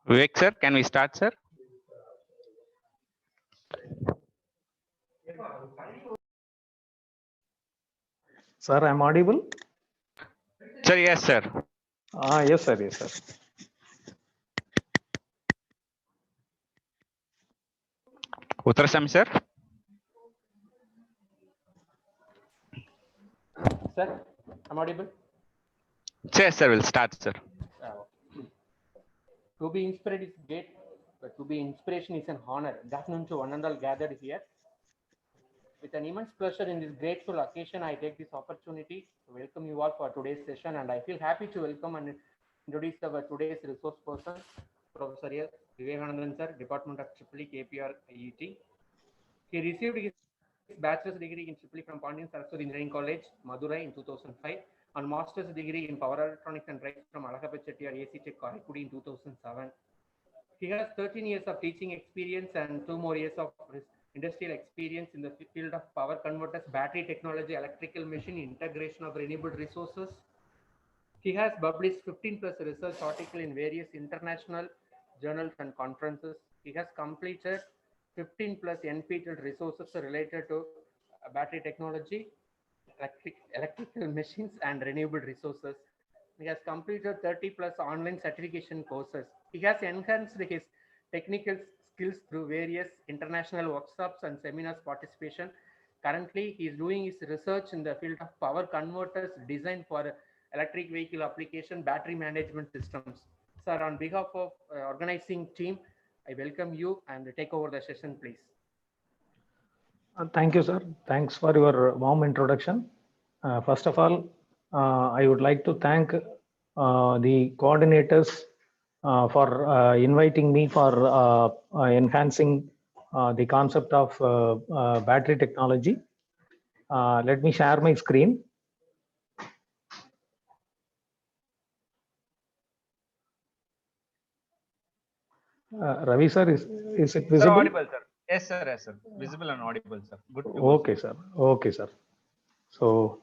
Vivek sir, can we start, sir? Sir, I'm audible? Sir, yes, sir. Yes, sir. Yes, sir. Uttarasamy, sir. Sir, I'm audible. Yes, sir. We'll start, sir. To be inspired is great, but to be inspiration is an honor. Good afternoon to one and all gathered here. With an immense pleasure in this grateful occasion, I take this opportunity to welcome you all for today's session, and I feel happy to welcome and introduce our today's resource person, Professor Vivekanandan sir, Department of EEE KPR IET. He received his bachelor's degree in EEE from Pandian Saraswati Engineering College, Madurai in 2005, and master's degree in Power Electronics and Drives from Alagappa Chettiar AC Tech Karaikudi in 2007. He has 13 years of teaching experience and 2 more years of industrial experience in the field of power converters, battery technology, electrical machine, integration of renewable resources. He has published 15 plus research articles in various international journals and conferences. He has completed 15 plus NPTEL resources related to battery technology, electrical machines, and renewable resources. He has completed 30 plus online certification courses. He has enhanced his technical skills through various international workshops and seminars participation. Currently, he is doing his research in the field of power converters designed for electric vehicle application, battery management systems. Sir, on behalf of organizing team, I welcome you and take over the session, please. Thank you, sir. Thanks for your warm introduction. First of all, I would like to thank the coordinators for inviting me for enhancing the concept of battery technology. Let me share my screen. Ravi sir, is it visible? Sir, audible, sir. Yes, sir. Yes, sir. Visible and audible, sir. Good. Okay, sir. Okay, sir. So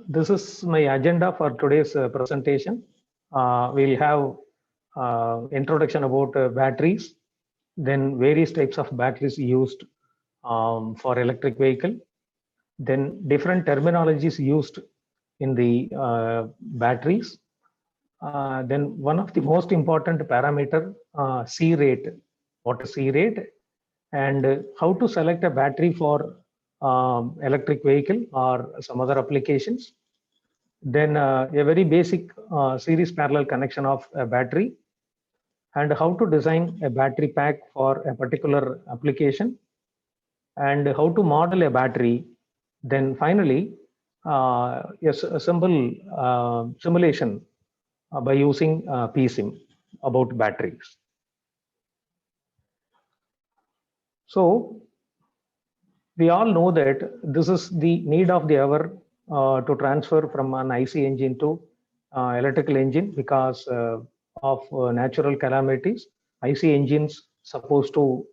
this is my agenda for today's presentation. We'll have introduction about batteries, then various types of batteries used for electric vehicle, then different terminologies used in the batteries. Then one of the most important parameter, C rate. What is C rate? And how to select a battery for electric vehicle or some other applications. Then a very basic series parallel connection of a battery, and how to design a battery pack for a particular application, and how to model a battery. Then finally, yes, a simple simulation by using PSIM about batteries. So we all know that this is the need of the hour to transfer from an IC engine to electrical engine because of natural calamities. IC engines supposed to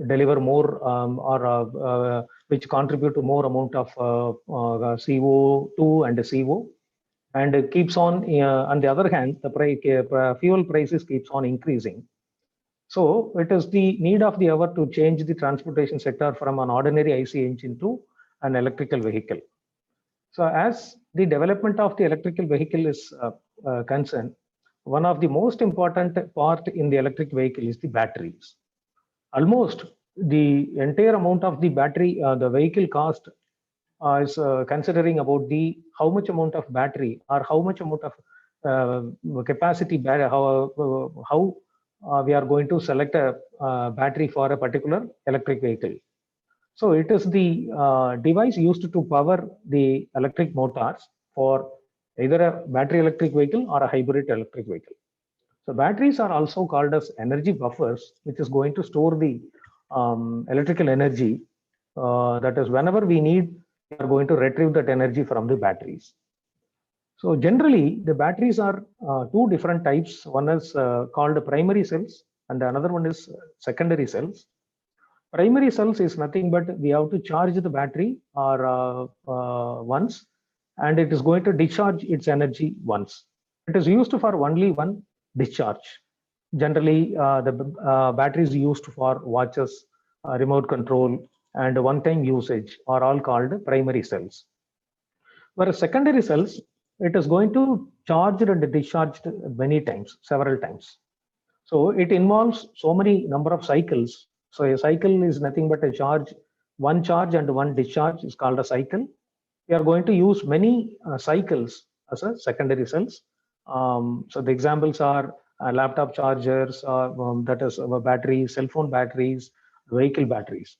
deliver more which contribute to more amount of CO2 and CO, and keeps on. On the other hand, the fuel prices keeps on increasing. So it is the need of the hour to change the transportation sector from an ordinary IC engine to an electrical vehicle. So as the development of the electrical vehicle is concerned, one of the most important part in the electric vehicle is the batteries. Almost the entire amount of the battery, the vehicle cost is considering about the how much amount of battery or how much amount of capacity, how we are going to select a battery for a particular electric vehicle. So it is the device used to power the electric motors for either a battery electric vehicle or a hybrid electric vehicle. So batteries are also called as energy buffers, which is going to store the electrical energy. That is, whenever we need, we are going to retrieve that energy from the batteries. So generally, the batteries are two different types. One is called primary cells, and another one is secondary cells. Primary cells is nothing but we have to charge the battery or once, and it is going to discharge its energy once. It is used for only one discharge. Generally, the batteries used for watches, remote control, and one-time usage are all called primary cells. Whereas secondary cells, it is going to charge and discharge many times, several times. So it involves so many number of cycles. So a cycle is nothing but a charge, one charge and one discharge is called a cycle. We are going to use many cycles as a secondary cells. So the examples are laptop chargers, that is batteries, cell phone batteries, vehicle batteries.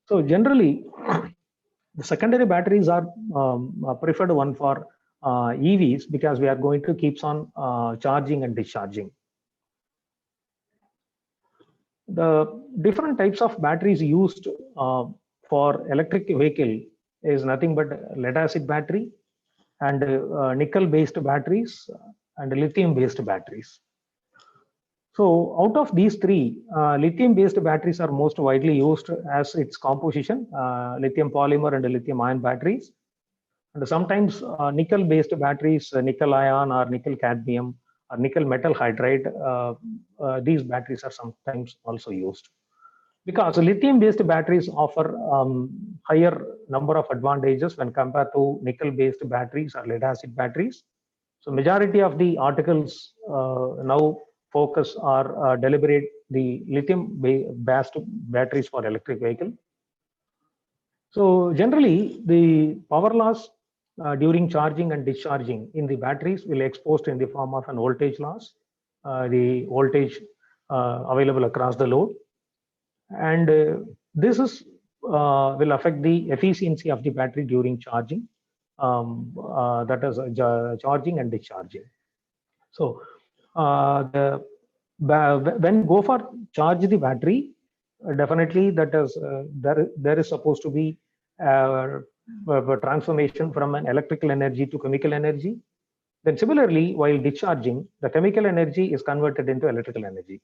So generally, the secondary batteries are preferred one for EVs because we are going to keep on charging and discharging. The different types of batteries used for electric vehicle is nothing but lead acid battery and nickel based batteries and lithium based batteries. So out of these three, lithium based batteries are most widely used as its composition, lithium polymer and lithium ion batteries. And sometimes nickel based batteries, nickel ion or nickel cadmium or nickel metal hydride, these batteries are sometimes also used. Because lithium based batteries offer higher number of advantages when compared to nickel based batteries or lead acid batteries. So majority of the articles now focus or deliberate the lithium based batteries for electric vehicle. So generally the power loss during charging and discharging in the batteries will exposed in the form of an voltage loss, the voltage available across the load. And this is will affect the efficiency of the battery during charging, that is charging and discharging. So when go for charge the battery, definitely that is there is supposed to be a transformation from an electrical energy to chemical energy. Then similarly, while discharging, the chemical energy is converted into electrical energy.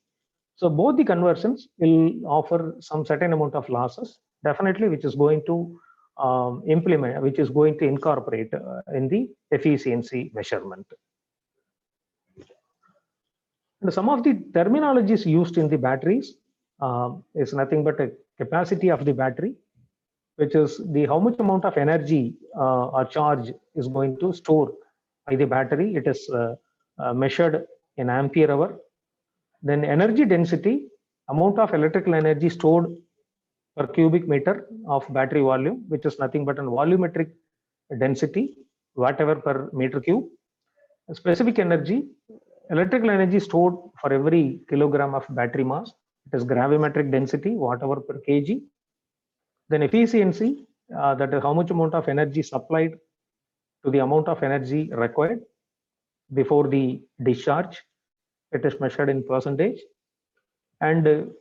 So both the conversions will offer some certain amount of losses, definitely, which is going to which is going to incorporate in the efficiency measurement. And some of the terminologies used in the batteries is nothing but a capacity of the battery, which is the how much amount of energy or charge is going to store by the battery. It is measured in ampere hour. Then energy density, amount of electrical energy stored per cubic meter of battery volume, which is nothing but a volumetric density, whatever per meter cube. Specific energy, electrical energy stored for every kilogram of battery mass. It is gravimetric density, whatever per kg. Then efficiency, that is how much amount of energy supplied to the amount of energy required before the discharge. It is measured in percentage. And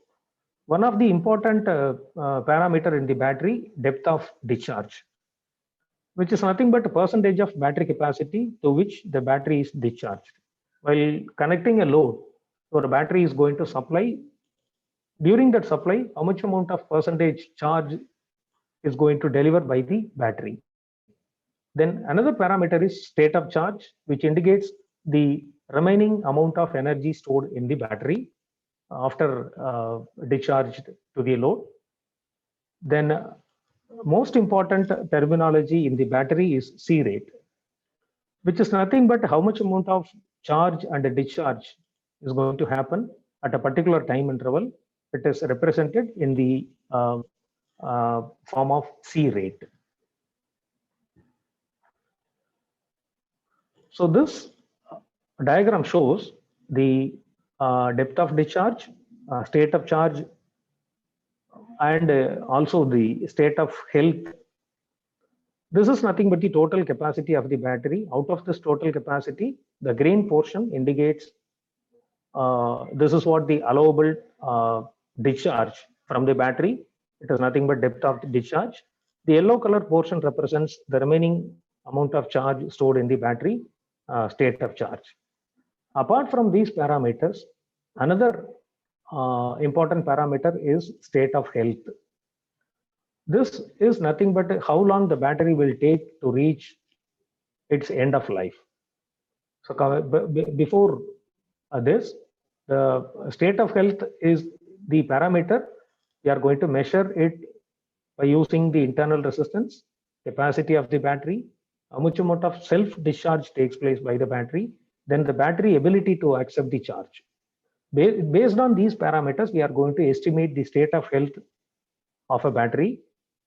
one of the important parameter in the battery, depth of discharge, which is nothing but a percentage of battery capacity to which the battery is discharged. While connecting a load, your battery is going to supply. During that supply, how much amount of percentage charge is going to deliver by the battery. Then another parameter is state of charge, which indicates the remaining amount of energy stored in the battery after discharged to the load. Then most important terminology in the battery is C rate, which is nothing but how much amount of charge and discharge is going to happen at a particular time interval. It is represented in the form of C rate. So this diagram shows the depth of discharge, state of charge, and also the state of health. This is nothing but the total capacity of the battery. Out of this total capacity, the green portion indicates this is what the allowable discharge from the battery. It is nothing but depth of discharge. The yellow color portion represents the remaining amount of charge stored in the battery, state of charge. Apart from these parameters, another important parameter is state of health. This is nothing but how long the battery will take to reach its end of life. So before this, the state of health is the parameter. We are going to measure it by using the internal resistance, capacity of the battery, how much amount of self-discharge takes place by the battery, then the battery ability to accept the charge. Based on these parameters, we are going to estimate the state of health of a battery.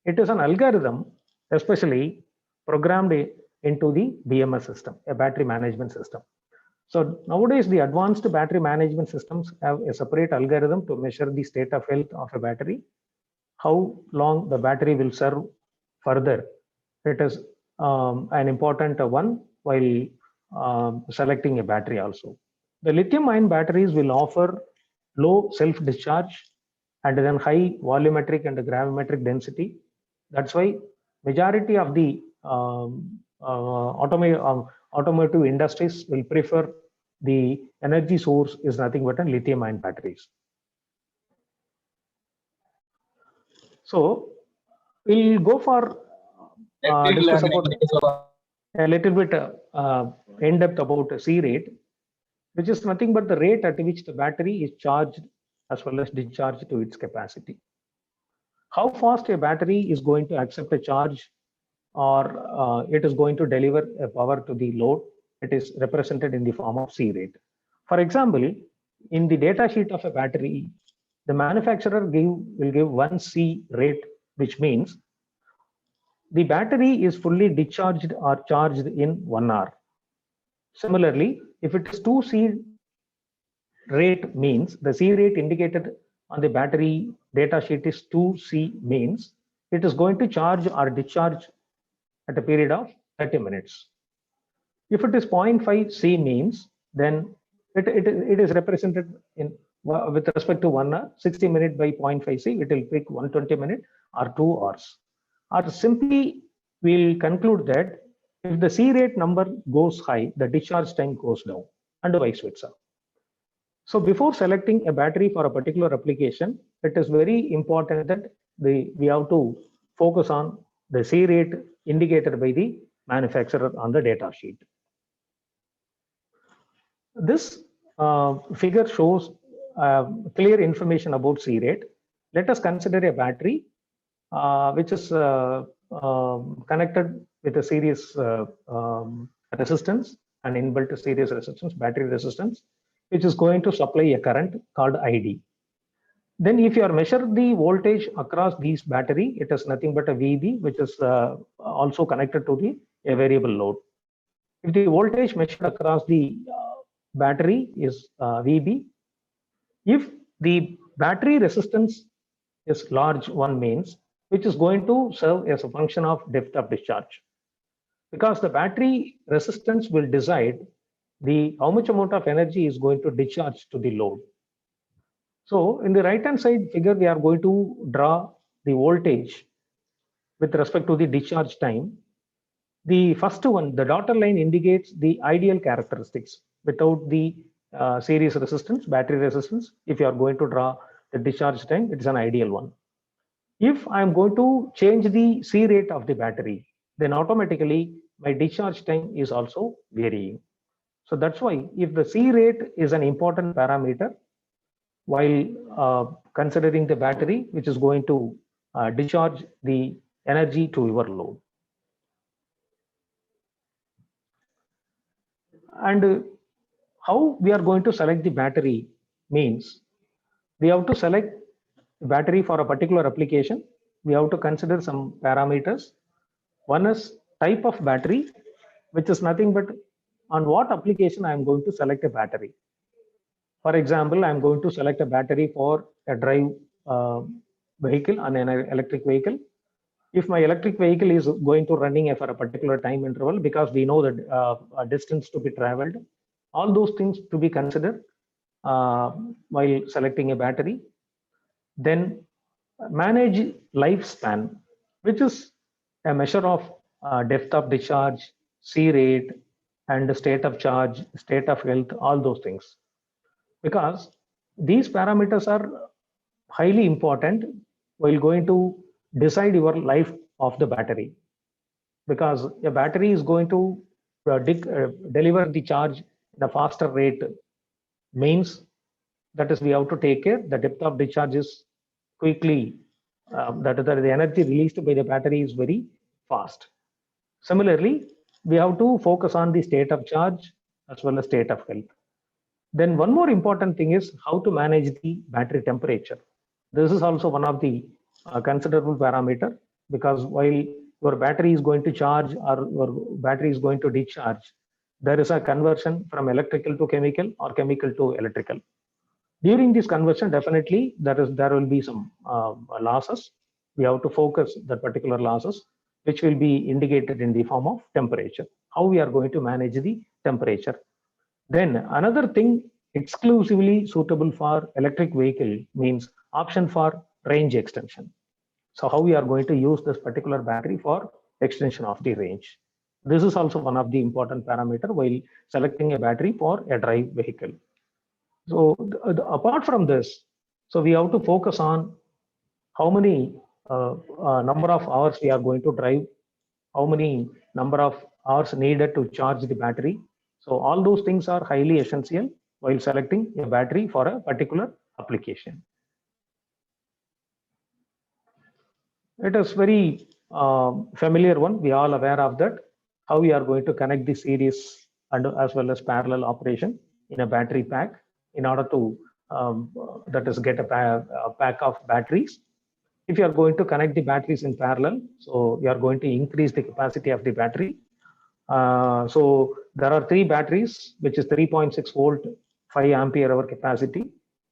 It is an algorithm, especially programmed into the BMS system, a battery management system. So nowadays, the advanced battery management systems have a separate algorithm to measure the state of health of a battery, how long the battery will serve further. It is an important one while selecting a battery also. The lithium-ion batteries will offer low self-discharge and then high volumetric and gravimetric density. That's why majority of the automotive industries will prefer the energy source is nothing but a lithium-ion batteries. So we'll go for discuss about a little bit in depth about C rate, which is nothing but the rate at which the battery is charged as well as discharged to its capacity. How fast a battery is going to accept a charge or it is going to deliver a power to the load, it is represented in the form of C rate. For example, in the data sheet of a battery, the manufacturer will give 1 C rate, which means the battery is fully discharged or charged in 1 hour. Similarly, if it is 2 C rate means the C rate indicated on the battery data sheet is 2 C means it is going to charge or discharge at a period of 30 minutes. If it is 0.5 C means then it is represented in with respect to 1 hour, 60 minutes by 0.5 C, it will take 120 minutes or 2 hours. Or simply we'll conclude that if the C rate number goes high, the discharge time goes down and vice versa. So before selecting a battery for a particular application, it is very important that we have to focus on the C rate indicated by the manufacturer on the data sheet. This figure shows clear information about C rate. Let us consider a battery which is connected with a series resistance, an inbuilt series resistance, battery resistance, which is going to supply a current called ID. Then if you are measure the voltage across these battery, it is nothing but a VB, which is also connected to a variable load. If the voltage measured across the battery is VB, if the battery resistance is large one means, which is going to serve as a function of depth of discharge. Because the battery resistance will decide how much amount of energy is going to discharge to the load. So in the right hand side figure, we are going to draw the voltage with respect to the discharge time. The first one, the dotted line indicates the ideal characteristics without the series resistance, battery resistance. If you are going to draw the discharge time, it is an ideal one. If I am going to change the C rate of the battery, then automatically my discharge time is also varying. So that's why if the C rate is an important parameter while considering the battery, which is going to discharge the energy to your load. And how we are going to select the battery means we have to select battery for a particular application. We have to consider some parameters. One is type of battery, which is nothing but on what application I am going to select a battery. For example, I am going to select a battery for a drive vehicle and an electric vehicle. If my electric vehicle is going to running for a particular time interval, because we know that a distance to be traveled, all those things to be considered while selecting a battery. Then manage lifespan, which is a measure of depth of discharge, C rate, and state of charge, state of health, all those things. Because these parameters are highly important while going to decide your life of the battery. Because a battery is going to deliver the charge in a faster rate means that is we have to take care the depth of discharge is quickly that the energy released by the battery is very fast. Similarly, we have to focus on the state of charge as well as state of health. Then one more important thing is how to manage the battery temperature. This is also one of the considerable parameter, because while your battery is going to charge or your battery is going to discharge, there is a conversion from electrical to chemical or chemical to electrical. During this conversion, definitely there will be some losses. We have to focus that particular losses, which will be indicated in the form of temperature. How we are going to manage the temperature. Then another thing exclusively suitable for electric vehicle means option for range extension. So how we are going to use this particular battery for extension of the range. This is also one of the important parameter while selecting a battery for a drive vehicle. So apart from this, so we have to focus on how many number of hours we are going to drive, how many number of hours needed to charge the battery. So all those things are highly essential while selecting a battery for a particular application. It is very familiar one. We are all aware of that. How we are going to connect the series and as well as parallel operation in a battery pack in order to that is get a pack of batteries. If you are going to connect the batteries in parallel, so you are going to increase the capacity of the battery. So there are 3 batteries, which is 3.6 volt, 5 ampere hour capacity.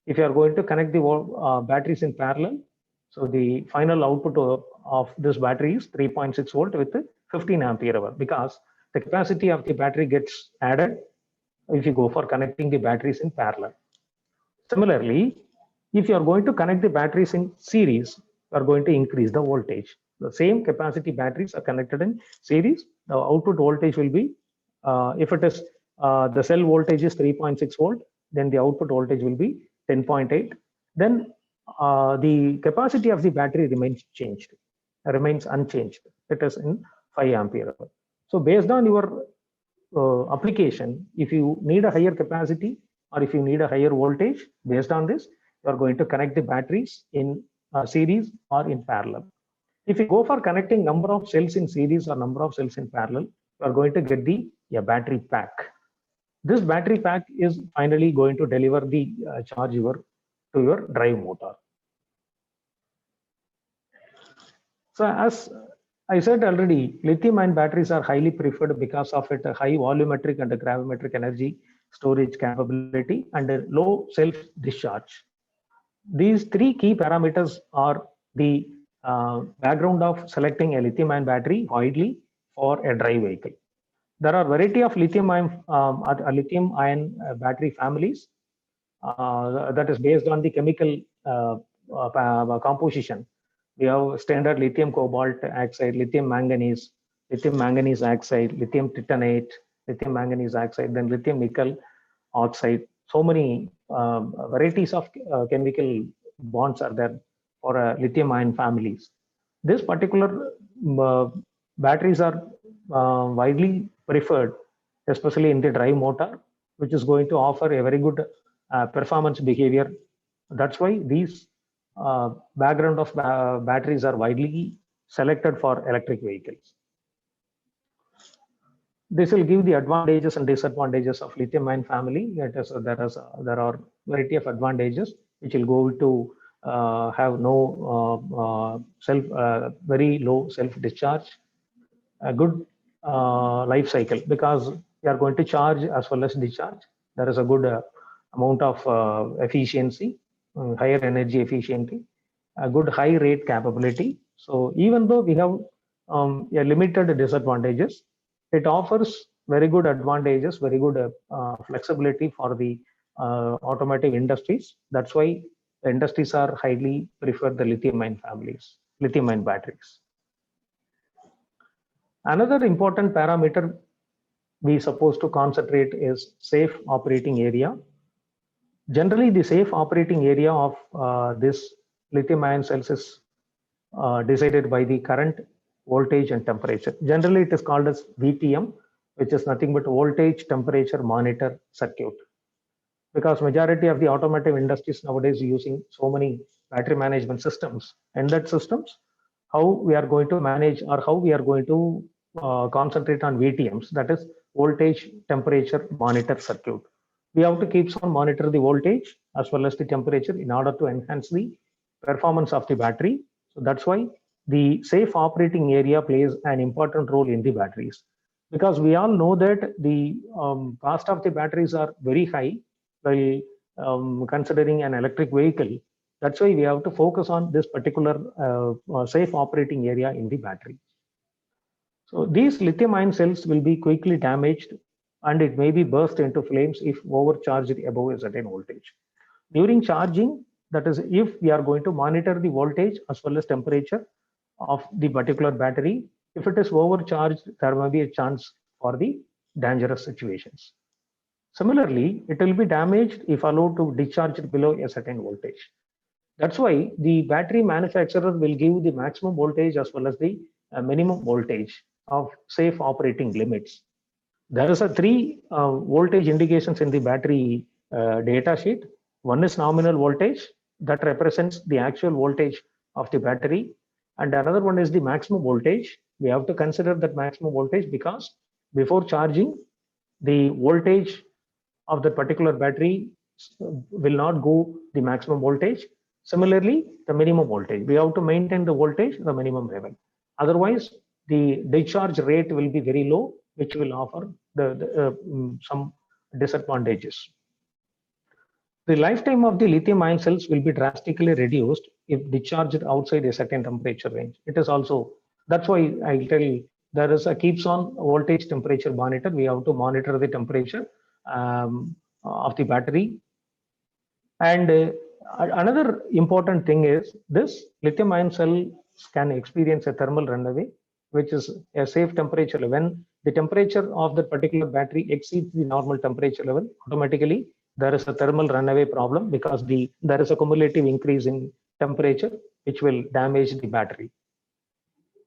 If you are going to connect the batteries in parallel, so the final output of this battery is 3.6 volt with 15 ampere hour, because the capacity of the battery gets added if you go for connecting the batteries in parallel. Similarly, if you are going to connect the batteries in series, you are going to increase the voltage. The same capacity batteries are connected in series. The output voltage will be, if it is the cell voltage is 3.6 volt, then the output voltage will be 10.8. Then the capacity of the battery remains unchanged. It is in 5 ampere hour. So based on your application, if you need a higher capacity or if you need a higher voltage, based on this, you are going to connect the batteries in series or in parallel. If you go for connecting number of cells in series or number of cells in parallel, you are going to get the battery pack. This battery pack is finally going to deliver the charge to your drive motor. So as I said already, lithium-ion batteries are highly preferred because of its high volumetric and gravimetric energy storage capability and a low self-discharge. These 3 key parameters are the background of selecting a lithium-ion battery widely for a drive vehicle. There are variety of lithium-ion battery families that is based on the chemical composition. We have standard lithium cobalt oxide, lithium manganese oxide, lithium titanate, lithium manganese oxide, then lithium nickel oxide. So many varieties of chemical bonds are there for lithium ion families. This particular batteries are widely preferred, especially in the drive motor, which is going to offer a very good performance behavior. That's why these background of batteries are widely selected for electric vehicles. This will give the advantages and disadvantages of lithium-ion family. There are variety of advantages which will go to have no very low self-discharge, a good life cycle, because you are going to charge as well as discharge. There is a good amount of efficiency, higher energy efficiency, a good high rate capability. So even though we have a limited disadvantages, it offers very good advantages, very good flexibility for the automotive industries. That's why the industries are highly prefer the lithium-ion families, lithium-ion batteries. Another important parameter we supposed to concentrate is safe operating area. Generally, the safe operating area of this lithium-ion cells is decided by the current, voltage, and temperature. Generally, it is called as VTM, which is nothing but voltage temperature monitor circuit. Because majority of the automotive industries nowadays using so many battery management systems, and that systems, how we are going to manage or how we are going to concentrate on VTMs, that is voltage temperature monitor circuit. We have to keep on monitor the voltage as well as the temperature in order to enhance the performance of the battery. So that's why the safe operating area plays an important role in the batteries, because we all know that the cost of the batteries are very high while considering an electric vehicle. That's why we have to focus on this particular safe operating area in the battery. So these lithium-ion cells will be quickly damaged and it may be burst into flames if overcharged above a certain voltage. During charging, that is, if we are going to monitor the voltage as well as temperature of the particular battery, if it is overcharged, there may be a chance for the dangerous situations. Similarly, it will be damaged if allowed to discharge below a certain voltage. That's why the battery manufacturer will give the maximum voltage as well as the minimum voltage of safe operating limits. There is a three voltage indications in the battery data sheet. One is nominal voltage that represents the actual voltage of the battery, and another one is the maximum voltage. We have to consider that maximum voltage because before charging, the voltage of the particular battery will not go the maximum voltage. Similarly, the minimum voltage. We have to maintain the voltage the minimum level. Otherwise, the discharge rate will be very low, which will offer some disadvantages. The lifetime of the lithium-ion cells will be drastically reduced if discharged outside a certain temperature range. It is also, that's why I tell you, there is a keeps on voltage temperature monitor. We have to monitor the temperature of the battery. And another important thing is this lithium-ion cell can experience a thermal runaway, which is a safe temperature. When the temperature of the particular battery exceeds the normal temperature level, automatically there is a thermal runaway problem because there is a cumulative increase in temperature which will damage the battery.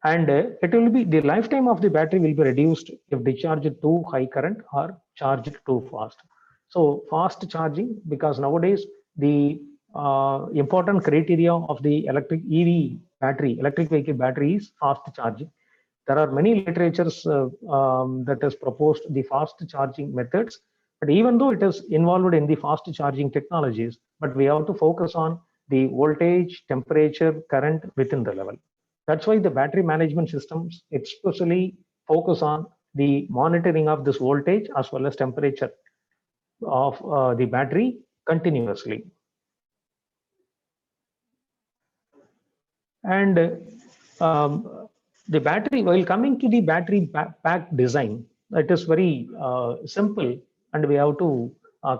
And it will be the lifetime of the battery will be reduced if discharged too high current or charged too fast. So fast charging, because nowadays the important criteria of the electric EV battery, electric vehicle battery is fast charging. There are many literatures that has proposed the fast charging methods, but even though it is involved in the fast charging technologies, but we have to focus on the voltage, temperature, current within the level. That's why the battery management systems especially focus on the monitoring of this voltage as well as temperature of the battery continuously. And the battery, while coming to the battery pack design, it is very simple, and we have to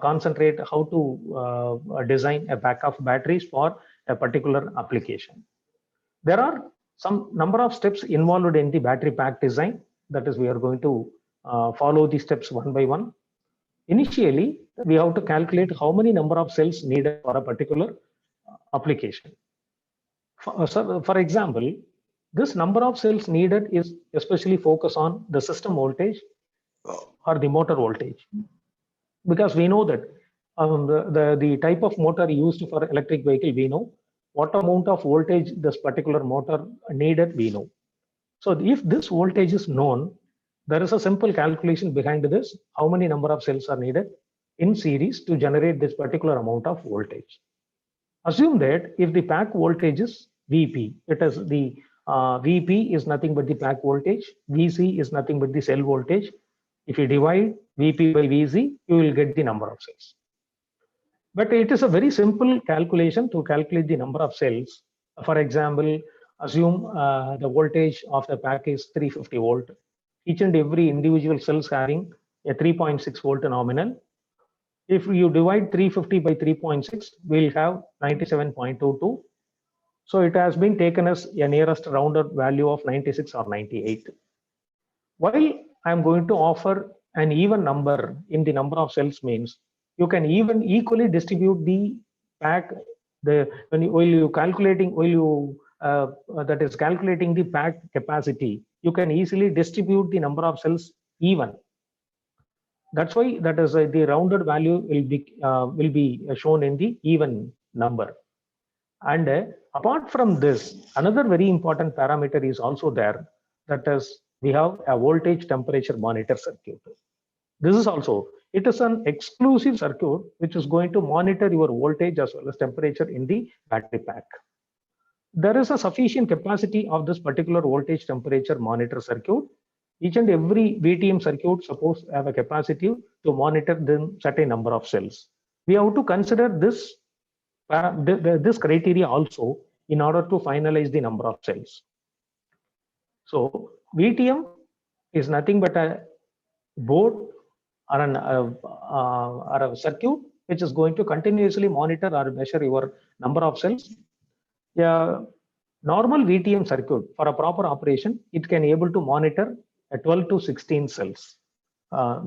concentrate how to design a pack of batteries for a particular application. There are some number of steps involved in the battery pack design. That is, we are going to follow the steps one by one. Initially, we have to calculate how many number of cells needed for a particular application. For example, this number of cells needed is especially focused on the system voltage or the motor voltage, because we know that the type of motor used for electric vehicle, we know what amount of voltage this particular motor needed, we know. So if this voltage is known, there is a simple calculation behind this, how many number of cells are needed in series to generate this particular amount of voltage. Assume that if the pack voltage is VP, it is the VP is nothing but the pack voltage, VC is nothing but the cell voltage. If you divide VP by VC, you will get the number of cells. But it is a very simple calculation to calculate the number of cells. For example, assume the voltage of the pack is 350 volt. Each and every individual cells having a 3.6 volt nominal. If you divide 350 by 3.6, we'll have 97.22. So it has been taken as a nearest rounded value of 96 or 98. While I'm going to offer an even number in the number of cells means you can even equally distribute the pack. While you calculating that is calculating the pack capacity, you can easily distribute the number of cells even That's why that is the rounded value will be shown in the even number. And apart from this, another very important parameter is also there. That is, we have a voltage temperature monitor circuit. This is also, it is an exclusive circuit which is going to monitor your voltage as well as temperature in the battery pack. There is a sufficient capacity of this particular voltage temperature monitor circuit. Each and every VTM circuit supposed to have a capacity to monitor the certain number of cells. We have to consider this criteria also in order to finalize the number of cells. So VTM is nothing but a board or a circuit which is going to continuously monitor or measure your number of cells. A normal VTM circuit for a proper operation, it can able to monitor 12 to 16 cells.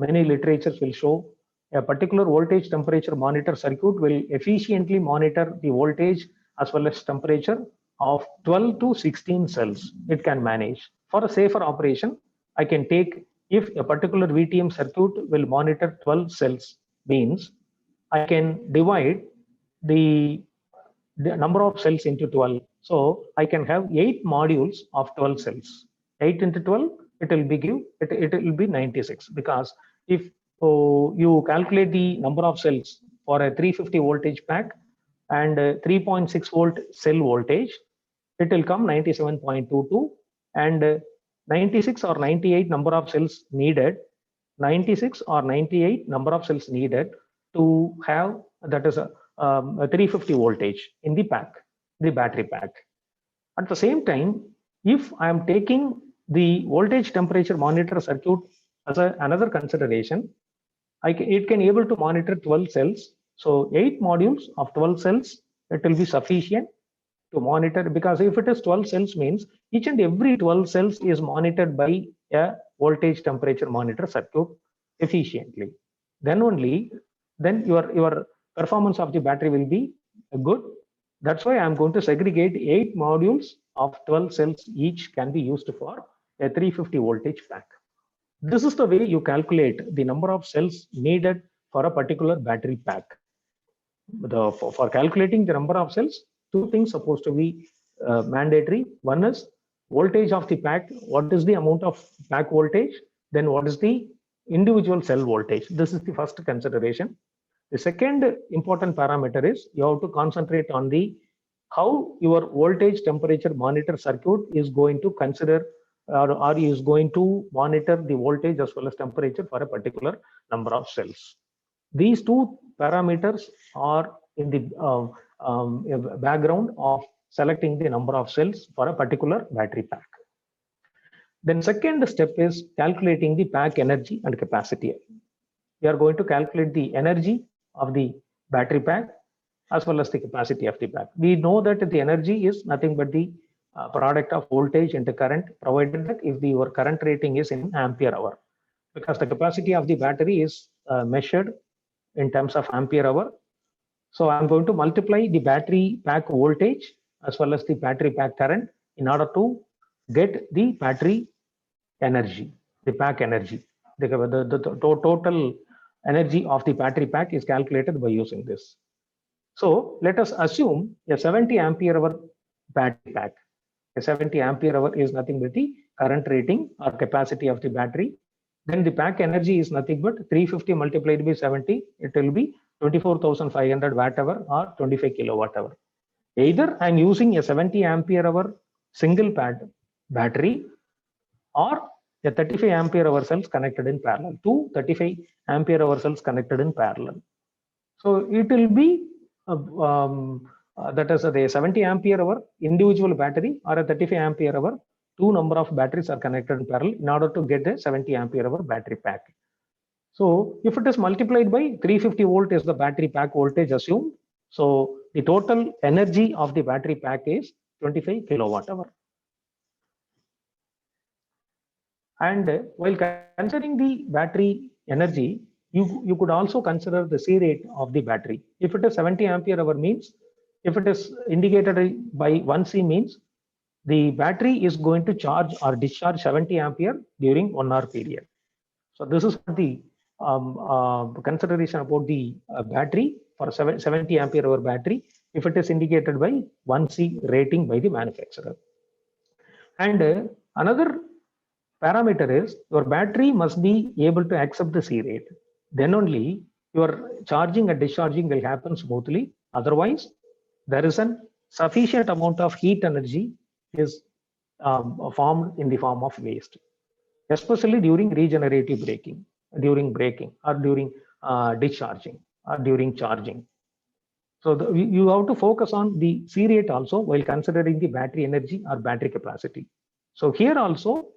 Many literatures will show a particular voltage temperature monitor circuit will efficiently monitor the voltage as well as temperature of 12 to 16 cells. It can manage. For a safer operation, I can take, if a particular VTM circuit will monitor 12 cells, means I can divide the number of cells into 12. So I can have 8 modules of 12 cells. 8 into 12, it will be 96, because if you calculate the number of cells for a 350 voltage pack and 3.6 volt cell voltage, it will come 97.22, and 96 or 98 number of cells needed, 96 or 98 number of cells needed to have, that is a 350 voltage in the pack, the battery pack. At the same time, if I am taking the voltage temperature monitor circuit as another consideration, it can able to monitor 12 cells. So 8 modules of 12 cells, it will be sufficient to monitor, because if it is 12 cells means each and every 12 cells is monitored by a voltage temperature monitor circuit efficiently. Then only, then your performance of the battery will be good. That's why I'm going to segregate 8 modules of 12 cells each can be used for a 350 voltage pack. This is the way you calculate the number of cells needed for a particular battery pack. For calculating the number of cells, 2 things supposed to be mandatory. One is voltage of the pack. What is the amount of pack voltage? Then what is the individual cell voltage? This is the first consideration. The second important parameter is you have to concentrate on the how your voltage temperature monitor circuit is going to consider or is going to monitor the voltage as well as temperature for a particular number of cells. These 2 parameters are in the background of selecting the number of cells for a particular battery pack. Then second step is calculating the pack energy and capacity. We are going to calculate the energy of the battery pack as well as the capacity of the pack. We know that the energy is nothing but the product of voltage into current, provided that if your current rating is in ampere hour, because the capacity of the battery is measured in terms of ampere hour. So I'm going to multiply the battery pack voltage as well as the battery pack current in order to get the battery energy, the pack energy. The total energy of the battery pack is calculated by using this. So let us assume a 70 ampere hour battery pack. A 70 ampere hour is nothing but the current rating or capacity of the battery. Then the pack energy is nothing but 350 multiplied by 70. It will be 24,500 watt hour or 25 kilowatt hour. Either I'm using a 70 ampere hour single pad battery or a 35 ampere hour cells connected in parallel. 2 35 ampere hour cells connected in parallel. So it will be that is the 70 ampere hour individual battery or a 35 ampere hour. 2 number of batteries are connected in parallel in order to get a 70 ampere hour battery pack. So if it is multiplied by 350 volt is the battery pack voltage assumed. So the total energy of the battery pack is 25 kilowatt hour. And while considering the battery energy, you could also consider the C rate of the battery. If it is 70 ampere hour means, if it is indicated by 1C means, the battery is going to charge or discharge 70 ampere during 1 hour period. So this is what the consideration about the battery for 70 ampere hour battery if it is indicated by 1C rating by the manufacturer. And another parameter is your battery must be able to accept the C rate. Then only your charging and discharging will happen smoothly. Otherwise, there is a sufficient amount of heat energy is formed in the form of waste, especially during regenerative braking, during braking or during discharging or during charging. So you have to focus on the C rate also while considering the battery energy or battery capacity. So here also,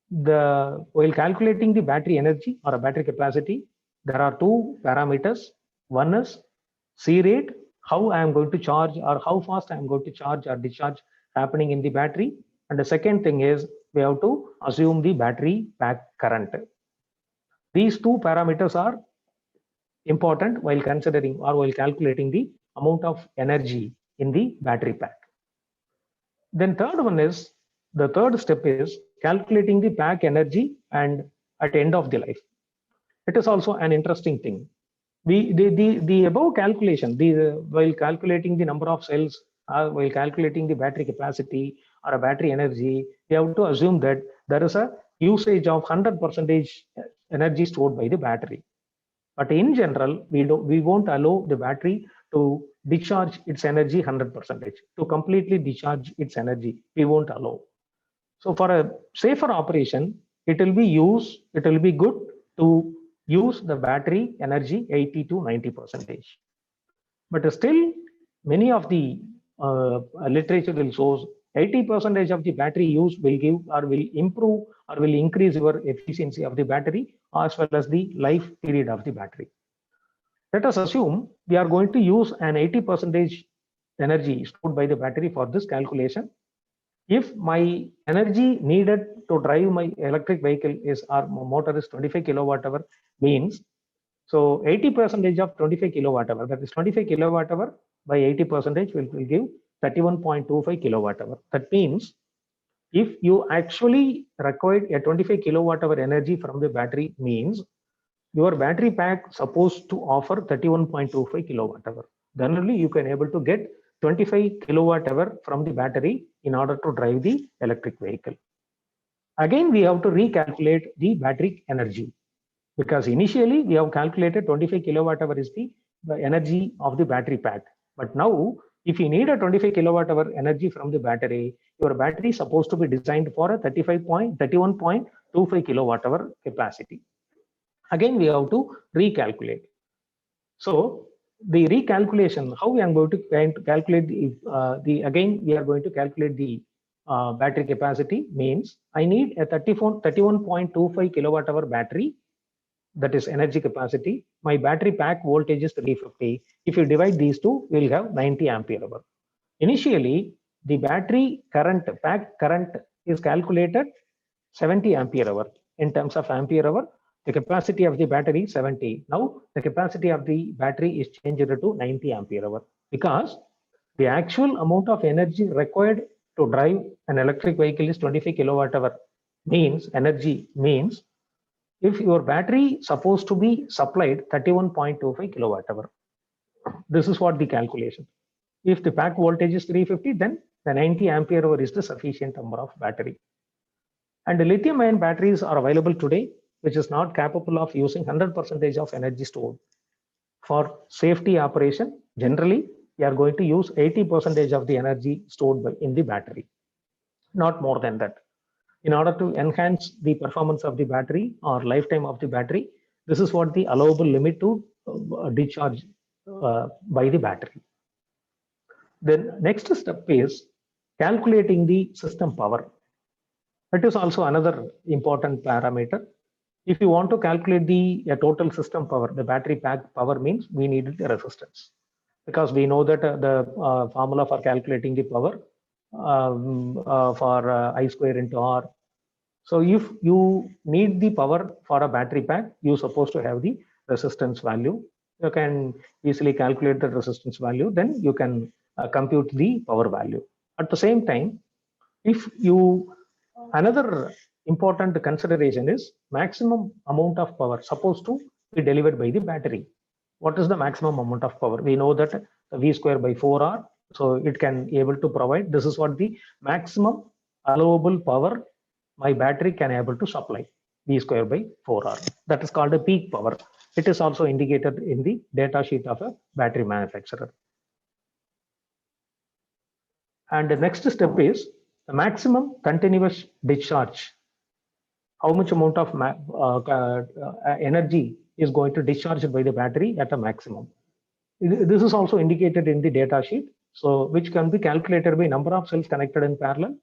while calculating the battery energy or a battery capacity, there are two parameters. One is C rate, how I am going to charge or how fast I am going to charge or discharge happening in the battery. And the second thing is we have to assume the battery pack current. These two parameters are important while considering or while calculating the amount of energy in the battery pack. Then the third step is calculating the pack energy and at the end of the life. It is also an interesting thing. The above calculation, while calculating the number of cells, while calculating the battery capacity or a battery energy, we have to assume that there is a usage of 100% energy stored by the battery. But in general, we won't allow the battery to discharge its energy 100%. To completely discharge its energy, we won't allow. So for a safer operation, it will be good to use the battery energy 80 to 90%. But still, many of the literature will show 80% of the battery use will give or will improve or will increase your efficiency of the battery as well as the life period of the battery. Let us assume we are going to use an 80% energy stored by the battery for this calculation. If my energy needed to drive my electric vehicle is or motor is 25 kilowatt hour, means so 80% of 25 kilowatt hour, that is 25 kilowatt hour by 80% will give 31.25 kilowatt hour. That means if you actually required a 25 kilowatt hour energy from the battery, means your battery pack supposed to offer 31.25 kilowatt hour. Then only you can able to get 25 kilowatt hour from the battery in order to drive the electric vehicle. Again, we have to recalculate the battery energy, because initially we have calculated 25 kilowatt hour is the energy of the battery pack. But now, if you need a 25 kilowatt hour energy from the battery, your battery is supposed to be designed for a 31.25 kilowatt hour capacity. Again, we have to recalculate. So the recalculation, how we are going to calculate again, we are going to calculate the battery capacity, means I need a 31.25 kilowatt hour battery, that is energy capacity. My battery pack voltage is 350. If you divide these two, we'll have 90 ampere hour. Initially, the battery current, pack current is calculated 70 ampere hour. In terms of ampere hour, the capacity of the battery is 70. Now the capacity of the battery is changed to 90 ampere hour, because the actual amount of energy required to drive an electric vehicle is 25 kilowatt hour. Means energy means if your battery supposed to be supplied 31.25 kilowatt hour. This is what the calculation. If the pack voltage is 350, then the 90 ampere hour is the sufficient number of battery. And the lithium ion batteries are available today, which is not capable of using 100% of energy stored. For safety operation, generally, we are going to use 80% of the energy stored in the battery, not more than that. In order to enhance the performance of the battery or lifetime of the battery, this is what the allowable limit to discharge by the battery. Then next step is calculating the system power. It is also another important parameter. If you want to calculate the total system power, the battery pack power, means we need the resistance, because we know that the formula for calculating the power for I square into R. So if you need the power for a battery pack, you're supposed to have the resistance value. You can easily calculate the resistance value, then you can compute the power value. At the same time, if you, another important consideration is maximum amount of power. Supposed to be delivered by the battery. What is the maximum amount of power? We know that V square by 4R, so it can able to provide. This is what the maximum allowable power my battery can able to supply, V square by 4R. That is called a peak power. It is also indicated in the data sheet of a battery manufacturer. And the next step is the maximum continuous discharge. How much amount of energy is going to discharge by the battery at a maximum. This is also indicated in the data sheet, so which can be calculated by number of cells connected in parallel,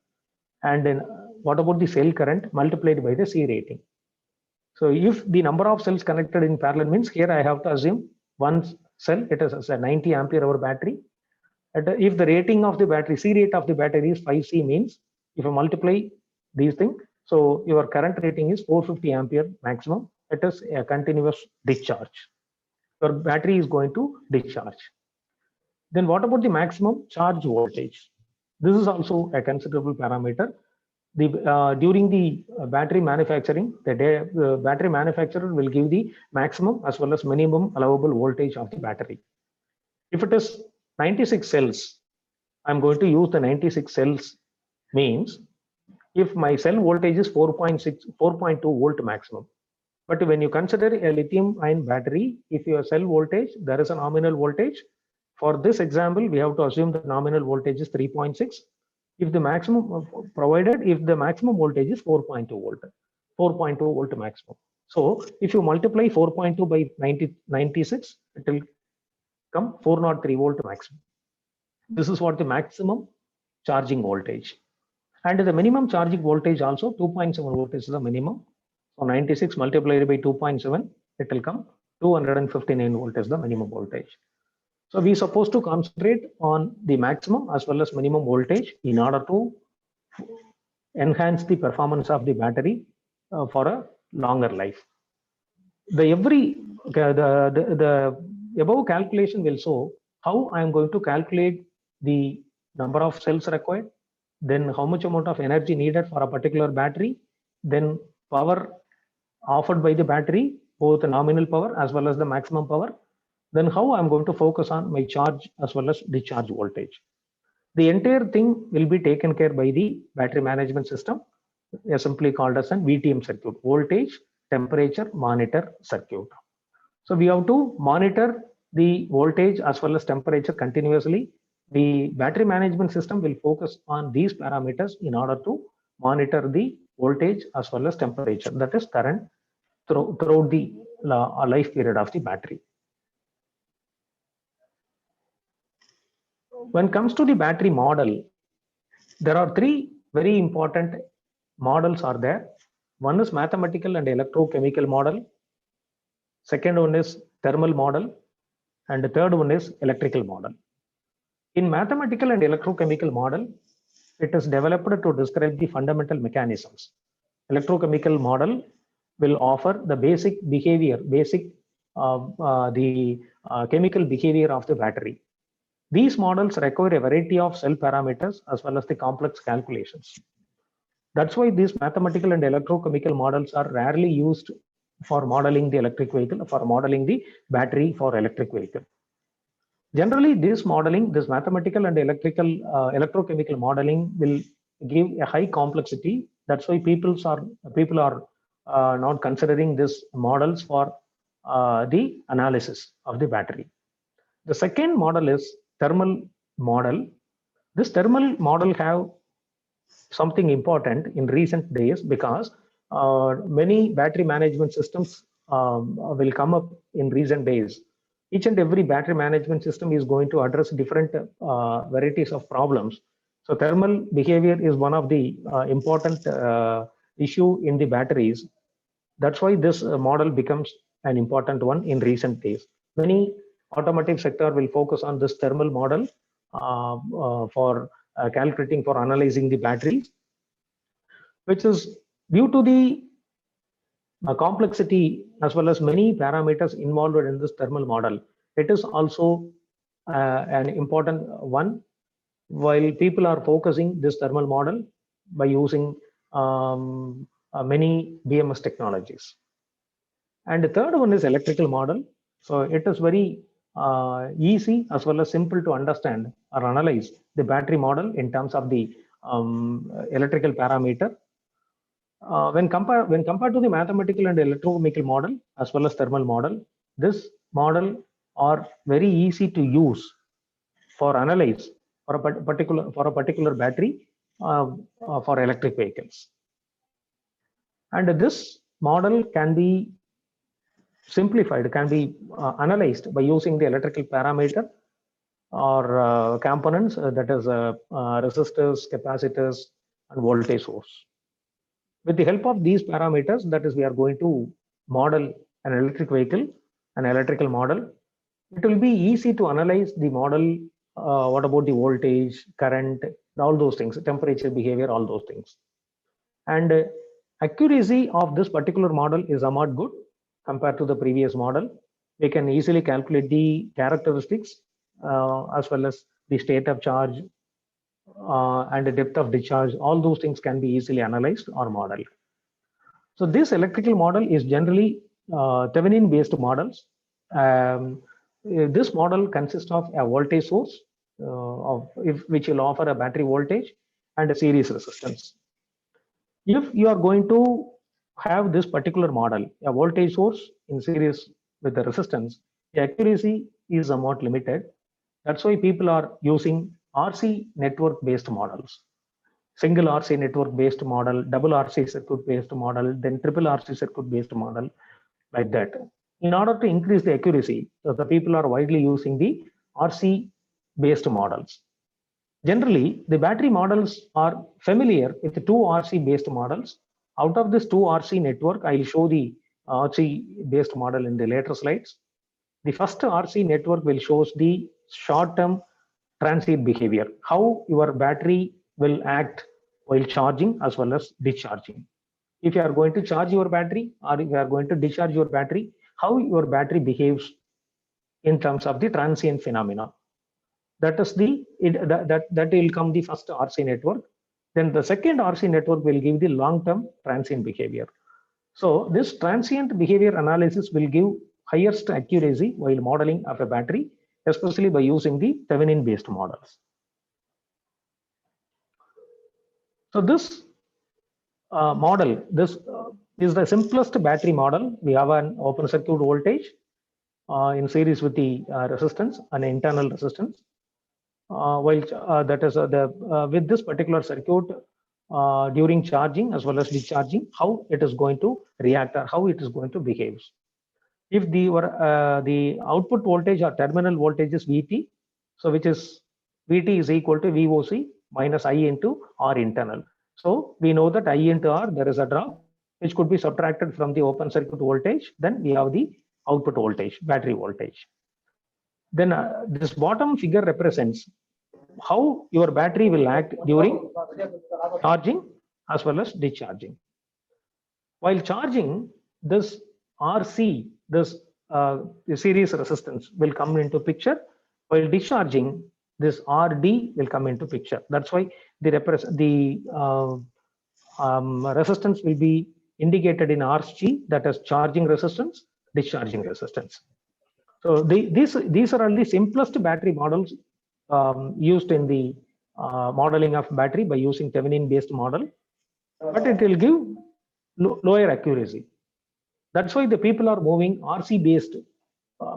and then what about the cell current multiplied by the C rating. So if the number of cells connected in parallel means, here I have to assume one cell, it is a 90 ampere hour battery. If the rating of the battery, C rate of the battery is 5C, means if you multiply these things, so your current rating is 450 ampere maximum. It is a continuous discharge. Your battery is going to discharge. Then what about the maximum charge voltage? This is also a considerable parameter. During the battery manufacturing, the battery manufacturer will give the maximum as well as minimum allowable voltage of the battery. If it is 96 cells, I'm going to use the 96 cells, means if my cell voltage is 4.2 volt maximum. But when you consider a lithium ion battery, if your cell voltage, there is a nominal voltage. For this example, we have to assume the nominal voltage is 3.6. If the maximum provided, if the maximum voltage is 4.2 volt, 4.2 volt maximum. So if you multiply 4.2 by 96, it will come 403 volt maximum. This is what the maximum charging voltage. And the minimum charging voltage also 2.7 volt is the minimum. So 96 multiplied by 2.7, it will come 259 volt is the minimum voltage. So we are supposed to concentrate on the maximum as well as minimum voltage in order to enhance the performance of the battery for a longer life. The above calculation will show how I am going to calculate the number of cells required, then how much amount of energy needed for a particular battery, then power offered by the battery, both the nominal power as well as the maximum power, then how I'm going to focus on my charge as well as discharge voltage. The entire thing will be taken care by the battery management system, simply called as a VTM circuit, voltage temperature monitor circuit. So we have to monitor the voltage as well as temperature continuously. The battery management system will focus on these parameters in order to monitor the voltage as well as temperature, that is current, throughout the life period of the battery. When it comes to the battery model, there are three very important models are there. One is mathematical and electrochemical model. Second one is thermal model. And the third one is electrical model. In mathematical and electrochemical model, it is developed to describe the fundamental mechanisms. Electrochemical model will offer the basic behavior, chemical behavior of the battery. These models require a variety of cell parameters as well as the complex calculations. That's why these mathematical and electrochemical models are rarely used for modeling the electric vehicle, for modeling the battery for electric vehicle. Generally, this modeling, this mathematical and electrochemical modeling will give a high complexity. That's why people are not considering these models for the analysis of the battery. The second model is thermal model. This thermal model have something important in recent days because many battery management systems will come up in recent days. Each and every battery management system is going to address different varieties of problems. So thermal behavior is one of the important issue in the batteries. That's why this model becomes an important one in recent days. Many automotive sector will focus on this thermal model for calculating, for analyzing the batteries, which is due to the complexity as well as many parameters involved in this thermal model. It is also an important one, while people are focusing this thermal model by using many BMS technologies. And the third one is electrical model. So it is very easy as well as simple to understand or analyze the battery model in terms of the electrical parameter. When compared to the mathematical and electrochemical model as well as thermal model, this model are very easy to use for analyze for a particular battery for electric vehicles. And this model can be simplified, can be analyzed by using the electrical parameter or components, that is resistors, capacitors, and voltage source. With the help of these parameters, that is, we are going to model an electric vehicle, an electrical model. It will be easy to analyze the model. What about the voltage, current, all those things, temperature, behavior, all those things. And accuracy of this particular model is somewhat good compared to the previous model. We can easily calculate the characteristics as well as the state of charge and the depth of discharge. All those things can be easily analyzed or modeled. So this electrical model is generally Thevenin based models. This model consists of a voltage source which will offer a battery voltage and a series resistance. If you are going to have this particular model, a voltage source in series with the resistance, the accuracy is somewhat limited. That's why people are using RC network based models. Single RC network based model, double RC circuit based model, then triple RC circuit based model, like that. In order to increase the accuracy, so the people are widely using the RC based models. Generally, the battery models are familiar with the two RC based models. Out of this two RC network, I'll show the RC based model in the later slides. The first RC network will show the short-term transient behavior, how your battery will act while charging as well as discharging. If you are going to charge your battery or if you are going to discharge your battery, how your battery behaves in terms of the transient phenomena. That is that will come the first RC network. Then the second RC network will give the long-term transient behavior. So this transient behavior analysis will give highest accuracy while modeling of a battery, especially by using the Thevenin based models. So this model, this is the simplest battery model. We have an open circuit voltage in series with the resistance, an internal resistance. That is with this particular circuit during charging as well as discharging, how it is going to react or how it is going to behave. If the output voltage or terminal voltage is VT, so which is VT is equal to VOC minus I into R internal. So we know that I into R, there is a drop which could be subtracted from the open circuit voltage. Then we have the output voltage, battery voltage. Then this bottom figure represents how your battery will act during charging as well as discharging. While charging, this RC, this series resistance will come into picture. While discharging, this RD will come into picture. That's why the resistance will be indicated in RG, that is charging resistance, discharging resistance. So these are all the simplest battery models used in the modeling of battery by using Thevenin based model, but it will give lower accuracy. That's why the people are moving RC based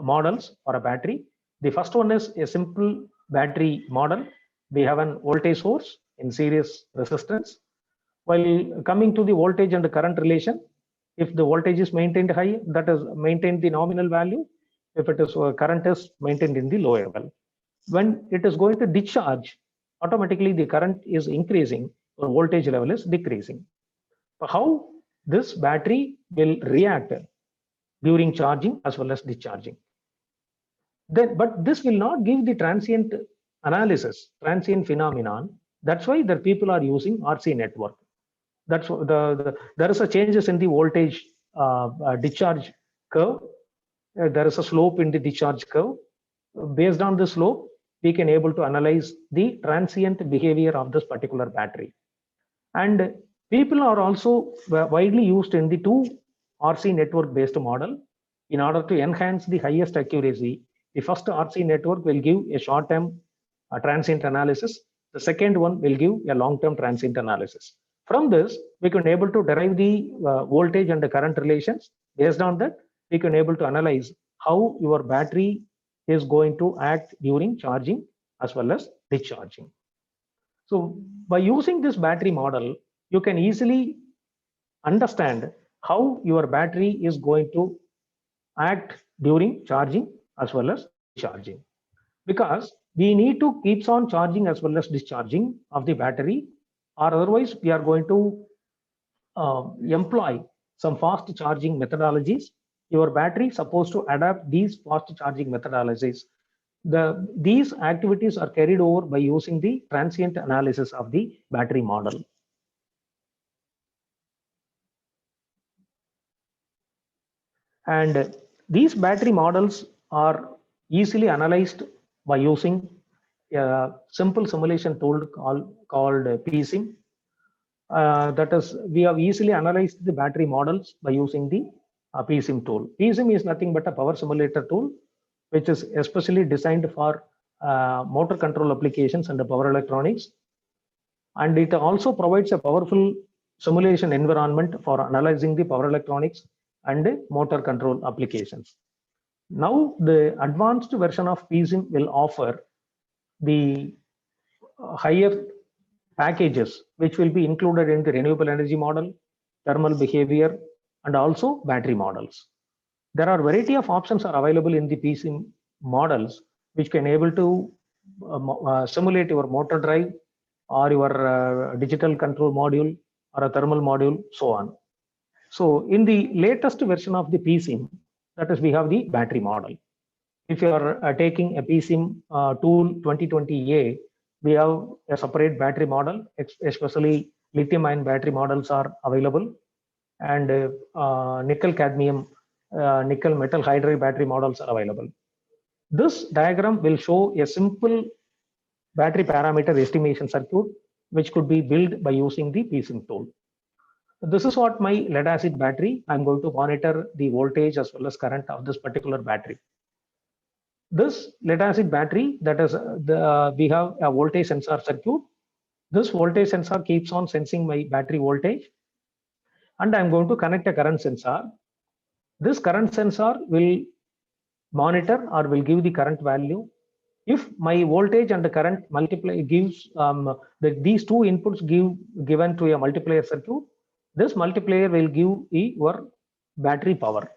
models for a battery. The first one is a simple battery model. We have an voltage source in series resistance. While coming to the voltage and the current relation, if the voltage is maintained high, that is maintained the nominal value. If it is current is maintained in the lower level. When it is going to discharge, automatically the current is increasing, or voltage level is decreasing. So how this battery will react during charging as well as discharging. Then, but this will not give the transient analysis, transient phenomenon. That's why the people are using RC network. That's there is a changes in the voltage discharge curve. There is a slope in the discharge curve. Based on the slope, we can able to analyze the transient behavior of this particular battery. And people are also widely used in the two RC network based model. In order to enhance the highest accuracy, the first RC network will give a short-term transient analysis. The second one will give a long-term transient analysis. From this, we can able to derive the voltage and the current relations. Based on that, we can able to analyze how your battery is going to act during charging as well as discharging. So by using this battery model, you can easily understand how your battery is going to act during charging as well as discharging, because we need to keep on charging as well as discharging of the battery, or otherwise we are going to employ some fast charging methodologies. Your battery is supposed to adapt these fast charging methodologies. These activities are carried over by using the transient analysis of the battery model. And these battery models are easily analyzed by using a simple simulation tool called PSIM. That is, we have easily analyzed the battery models by using the PSIM tool. PSIM is nothing but a power simulator tool, which is especially designed for motor control applications and the power electronics. And it also provides a powerful simulation environment for analyzing the power electronics and motor control applications. Now, the advanced version of PSIM will offer the higher packages, which will be included in the renewable energy model, thermal behavior, and also battery models. There are variety of options are available in the PSIM models, which can able to simulate your motor drive or your digital control module or a thermal module, so on. So in the latest version of the PSIM, that is, we have the battery model. If you are taking a PSIM tool 2020A, we have a separate battery model, especially lithium-ion battery models are available, and nickel cadmium, nickel metal hydride battery models are available. This diagram will show a simple battery parameter estimation circuit, which could be built by using the PSIM tool. This is what my lead acid battery. I'm going to monitor the voltage as well as current of this particular battery. This lead acid battery, that is, we have a voltage sensor circuit. This voltage sensor keeps on sensing my battery voltage, and I'm going to connect a current sensor. This current sensor will monitor or will give the current value. If my voltage and the current multiply gives these two inputs given to a multiplier circuit, this multiplier will give your battery power.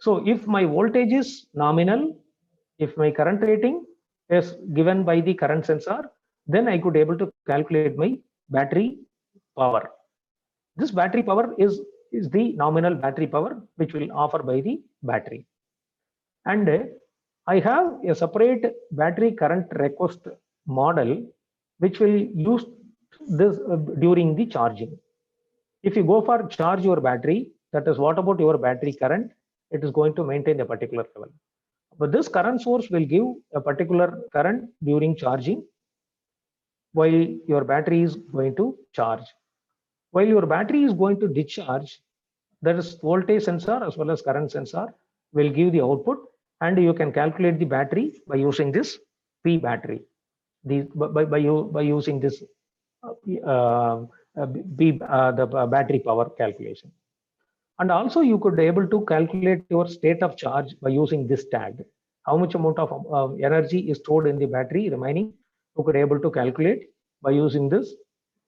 So if my voltage is nominal, if my current rating is given by the current sensor, then I could able to calculate my battery power. This battery power is the nominal battery power which will offer by the battery. And I have a separate battery current request model which will use this during the charging. If you go for charge your battery, that is, what about your battery current? It is going to maintain a particular level. But this current source will give a particular current during charging while your battery is going to charge. While your battery is going to discharge, there is voltage sensor as well as current sensor will give the output, and you can calculate the battery by using this P battery. By using this the battery power calculation. And also you could able to calculate your state of charge by using this tag. How much amount of energy is stored in the battery remaining, you could able to calculate by using this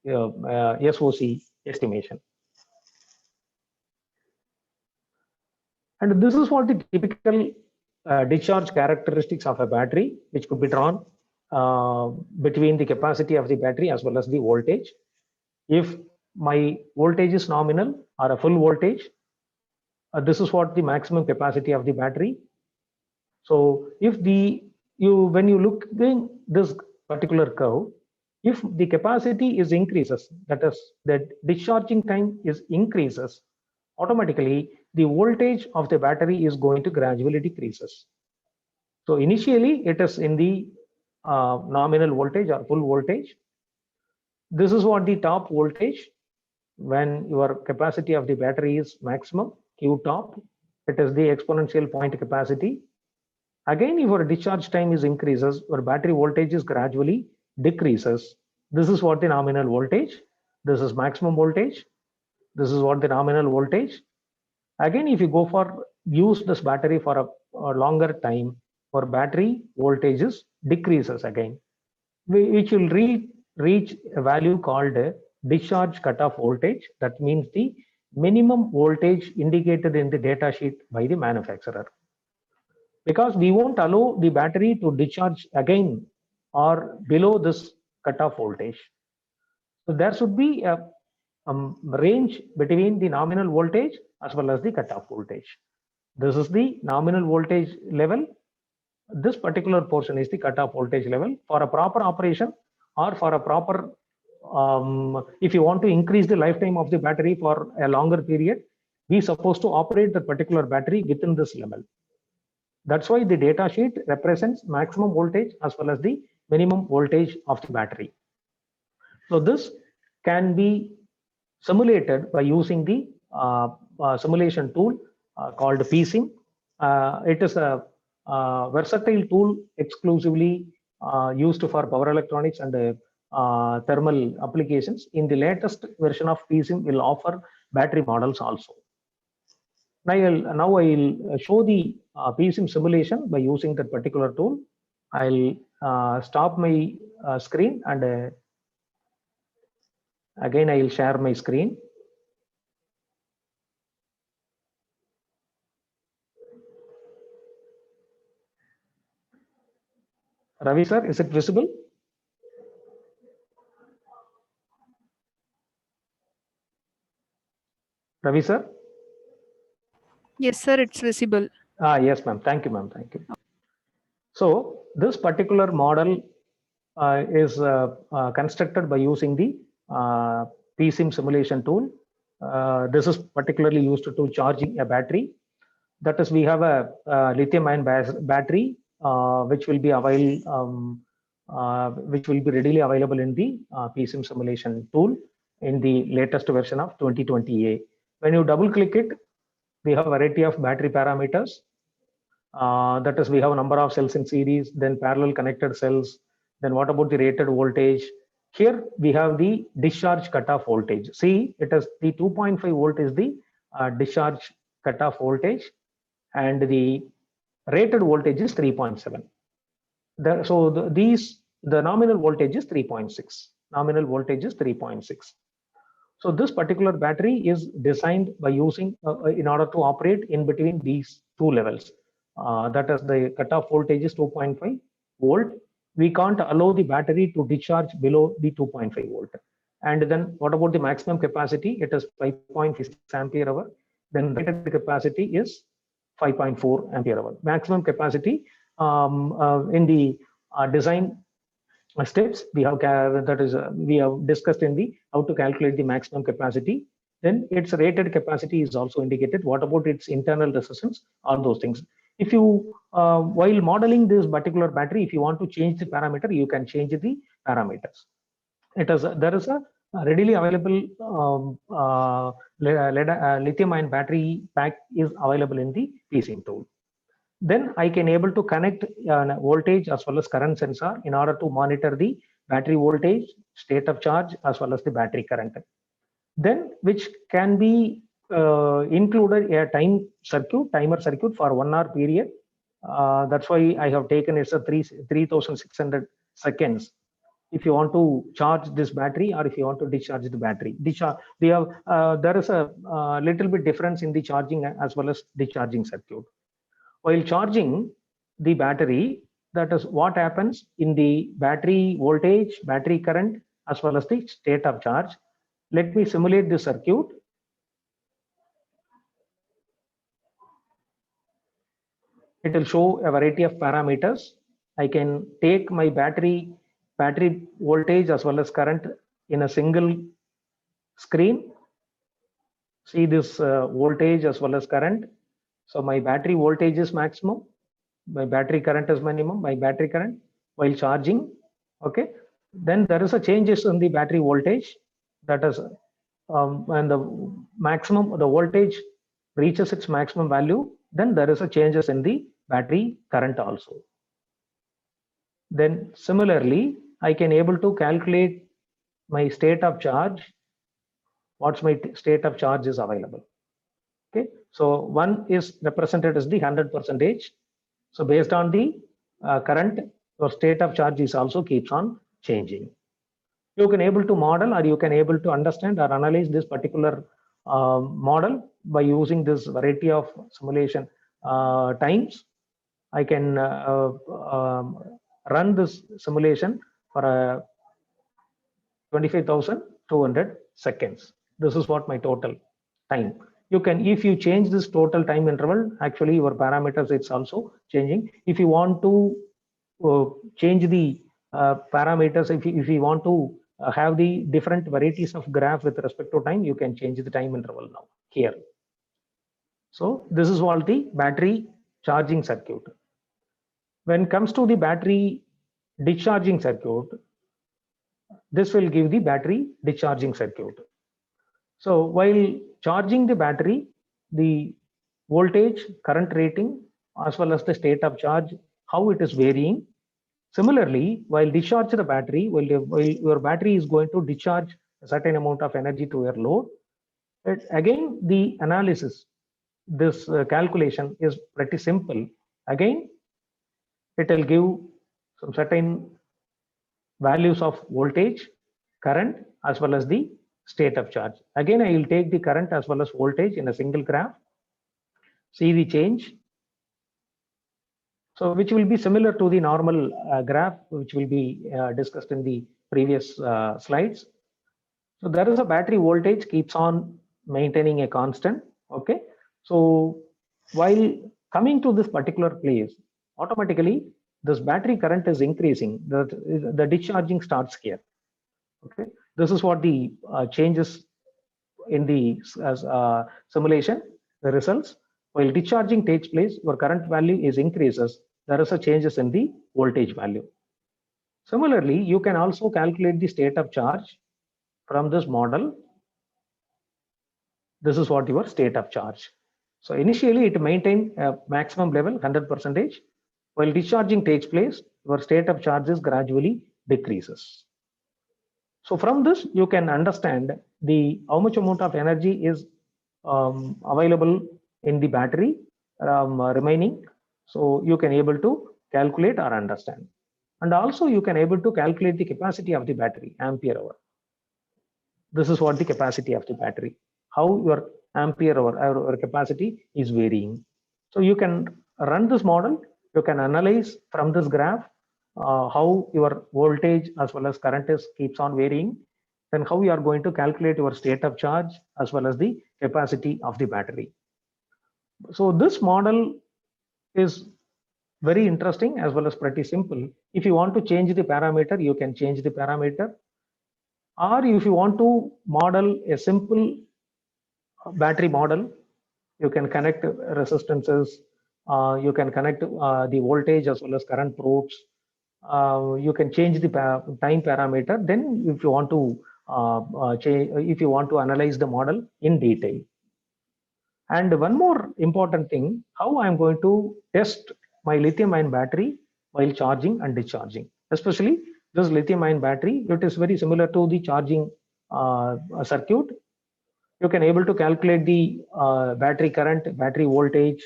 SOC estimation. And this is what the typical discharge characteristics of a battery, which could be drawn between the capacity of the battery as well as the voltage. If my voltage is nominal or a full voltage, this is what the maximum capacity of the battery. So if when you look in this particular curve, if the capacity is increases, that is, the discharging time is increases, automatically the voltage of the battery is going to gradually decreases. So initially it is in the nominal voltage or full voltage. This is what the top voltage when your capacity of the battery is maximum, Q top, it is the exponential point capacity. Again, your discharge time is increases, your battery voltage is gradually decreases. This is what the nominal voltage. This is maximum voltage. This is what the nominal voltage. Again, if you go for use this battery for a longer time, for battery voltages decreases again, which will reach a value called discharge cutoff voltage. That means the minimum voltage indicated in the data sheet by the manufacturer. Because we won't allow the battery to discharge again or below this cutoff voltage. So there should be a range between the nominal voltage as well as the cutoff voltage. This is the nominal voltage level. This particular portion is the cutoff voltage level. For a proper operation or for a proper, if you want to increase the lifetime of the battery for a longer period, we supposed to operate the particular battery within this level. That's why the data sheet represents maximum voltage as well as the minimum voltage of the battery. So this can be simulated by using the simulation tool called PSIM. It is a versatile tool exclusively used for power electronics and thermal applications. In the latest version of PSIM will offer battery models also. Now I'll show the PSIM simulation by using that particular tool. I'll stop my screen and again I'll share my screen. Ravi sir, is it visible? Ravi sir? Yes, sir, it's visible. Yes, ma'am. Thank you, ma'am. Thank you. So this particular model is constructed by using the PSIM simulation tool. This is particularly used to charging a battery. That is, we have a lithium-ion battery which will be readily available in the PSIM simulation tool in the latest version of 2020A. When you double-click it, we have a variety of battery parameters. That is, we have a number of cells in series, then parallel connected cells. Then what about the rated voltage? Here we have the discharge cutoff voltage. See, it is the 2.5 volt is the discharge cutoff voltage, and the rated voltage is 3.7. The nominal voltage is 3.6. Nominal voltage is 3.6. So this particular battery is designed by using in order to operate in between these two levels. That is, the cutoff voltage is 2.5 volt. We can't allow the battery to discharge below the 2.5 volt. And then what about the maximum capacity? It is 5.6 ampere hour. Then rated capacity is 5.4 ampere hour. Maximum capacity in the design steps we have we have discussed in the how to calculate the maximum capacity. Then its rated capacity is also indicated. What about its internal resistance? All those things. If you while modeling this particular battery, if you want to change the parameter, you can change the parameters. There is a readily available lithium-ion battery pack is available in the PSIM tool. Then I can able to connect voltage as well as current sensor in order to monitor the battery voltage, state of charge, as well as the battery current. Then which can be included a timer circuit for 1 hour period. That's why I have taken it's a 3600 seconds. If you want to charge this battery or if you want to discharge the battery, we have there is a little bit difference in the charging as well as discharging circuit. While charging the battery, that is what happens in the battery voltage, battery current, as well as the state of charge. Let me simulate the circuit. It will show a variety of parameters. I can take my battery voltage as well as current in a single screen. See this voltage as well as current. So my battery voltage is maximum, my battery current is minimum, my battery current while charging. Okay, then there is a changes in the battery voltage. That is when the voltage reaches its maximum value, then there is a changes in the battery current also. Then similarly, I can able to calculate my state of charge. What's my state of charge is available. Okay, so one is represented as the 100%. So based on the current, your state of charge is also keeps on changing. You can able to model, or you can able to understand or analyze this particular model by using this variety of simulation times. I can run this simulation for 25,200 seconds. This is what my total time. You can, if you change this total time interval, actually your parameters, it's also changing. If you want to change the parameters, if you want to have the different varieties of graph with respect to time, you can change the time interval now here. So this is what the battery charging circuit. When it comes to the battery discharging circuit, this will give the battery discharging circuit. So while charging the battery, the voltage, current rating, as well as the state of charge, how it is varying. Similarly, while discharge the battery, while your battery is going to discharge a certain amount of energy to your load, again, the analysis, this calculation is pretty simple. Again, it will give some certain values of voltage, current, as well as the state of charge. Again, I will take the current as well as voltage in a single graph, see the change. So which will be similar to the normal graph, which will be discussed in the previous slides. So there is a battery voltage keeps on maintaining a constant. Okay. So while coming to this particular place, automatically this battery current is increasing. The discharging starts here. Okay. This is what the changes in the simulation, the results. While discharging takes place, your current value is increases. There is a changes in the voltage value. Similarly, you can also calculate the state of charge from this model. This is what your state of charge. So initially it maintains a maximum level 100%. While discharging takes place, your state of charges gradually decreases. So from this, you can understand the how much amount of energy is available in the battery remaining. So you can able to calculate or understand. And also you can able to calculate the capacity of the battery, ampere hour. This is what the capacity of the battery, how your ampere hour or capacity is varying. So you can run this model, you can analyze from this graph how your voltage as well as current is keeps on varying, then how you are going to calculate your state of charge as well as the capacity of the battery. So this model is very interesting as well as pretty simple. If you want to change the parameter, you can change the parameter. Or if you want to model a simple battery model, you can connect resistances, you can connect the voltage as well as current probes. You can change the time parameter. Then if you want to change, if you want to analyze the model in detail. And one more important thing, how I'm going to test my lithium-ion battery while charging and discharging. Especially this lithium-ion battery, it is very similar to the charging circuit. You can able to calculate the battery current, battery voltage,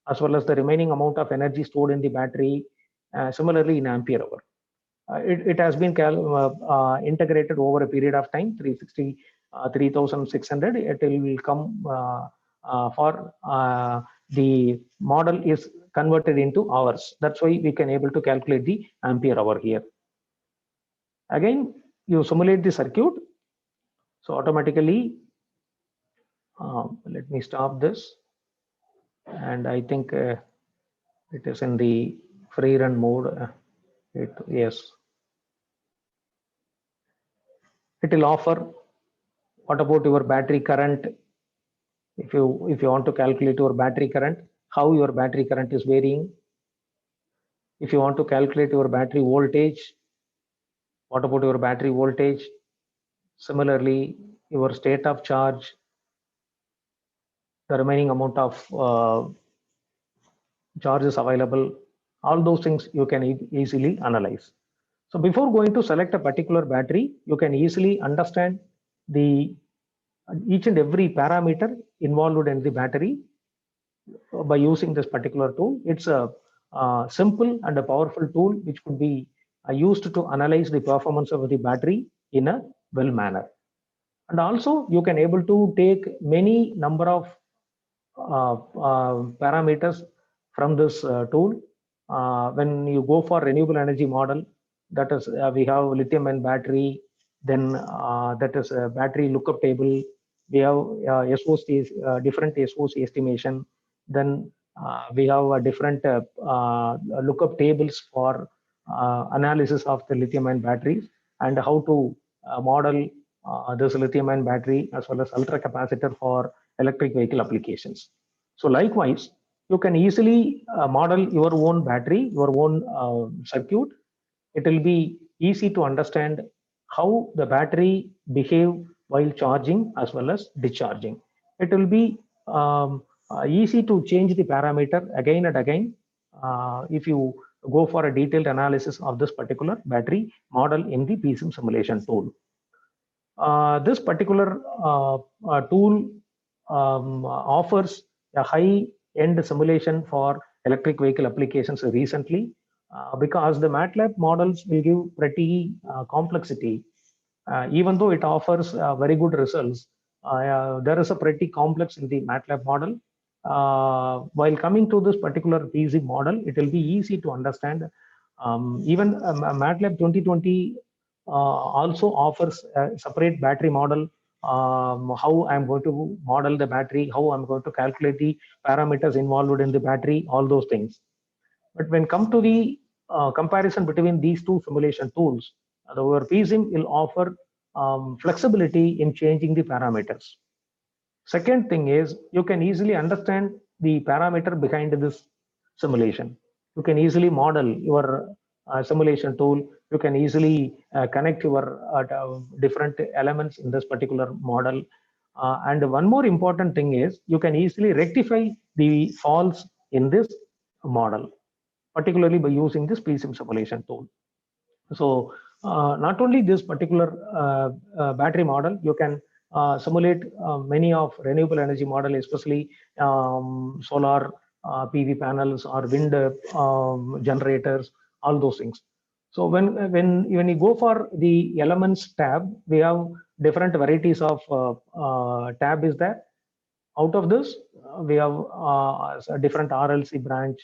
as well as the remaining amount of energy stored in the battery, similarly in ampere hour. It has been integrated over a period of time, 3,600. It will come for the model is converted into hours. That's why we can able to calculate the ampere hour here. Again, you simulate the circuit. So automatically, let me stop this. And I think it is in the free run mode. Yes. It will offer what about your battery current. If you want to calculate your battery current, how your battery current is varying. If you want to calculate your battery voltage, what about your battery voltage? Similarly, your state of charge, the remaining amount of charges available, all those things you can easily analyze. So before going to select a particular battery, you can easily understand the each and every parameter involved in the battery by using this particular tool. It's a simple and a powerful tool which could be used to analyze the performance of the battery in a well manner. And also you can able to take many number of parameters from this tool. When you go for renewable energy model, that is we have lithium ion battery, then that is a battery lookup table. We have SOC, different SOC estimation. Then we have a different lookup tables for analysis of the lithium ion batteries and how to model this lithium ion battery as well as ultra capacitor for electric vehicle applications. So likewise, you can easily model your own battery, your own circuit. It will be easy to understand how the battery behave while charging as well as discharging. It will be easy to change the parameter again and again if you go for a detailed analysis of this particular battery model in the PSIM simulation tool. This particular tool offers a high-end simulation for electric vehicle applications recently because the MATLAB models will give pretty complexity. Even though it offers very good results, there is a pretty complex in the MATLAB model. While coming to this particular PSIM model, it will be easy to understand. Even MATLAB 2020 also offers a separate battery model, how I'm going to model the battery, how I'm going to calculate the parameters involved in the battery, all those things. But when come to the comparison between these two simulation tools, the PSIM will offer flexibility in changing the parameters. Second thing is you can easily understand the parameter behind this simulation. You can easily model your simulation tool. You can easily connect your different elements in this particular model. And one more important thing is you can easily rectify the faults in this model, particularly by using this PSIM simulation tool. So not only this particular battery model, you can simulate many of renewable energy model, especially solar PV panels or wind generators, all those things. So when you go for the elements tab, we have different varieties of tab is there. Out of this, we have a different RLC branch.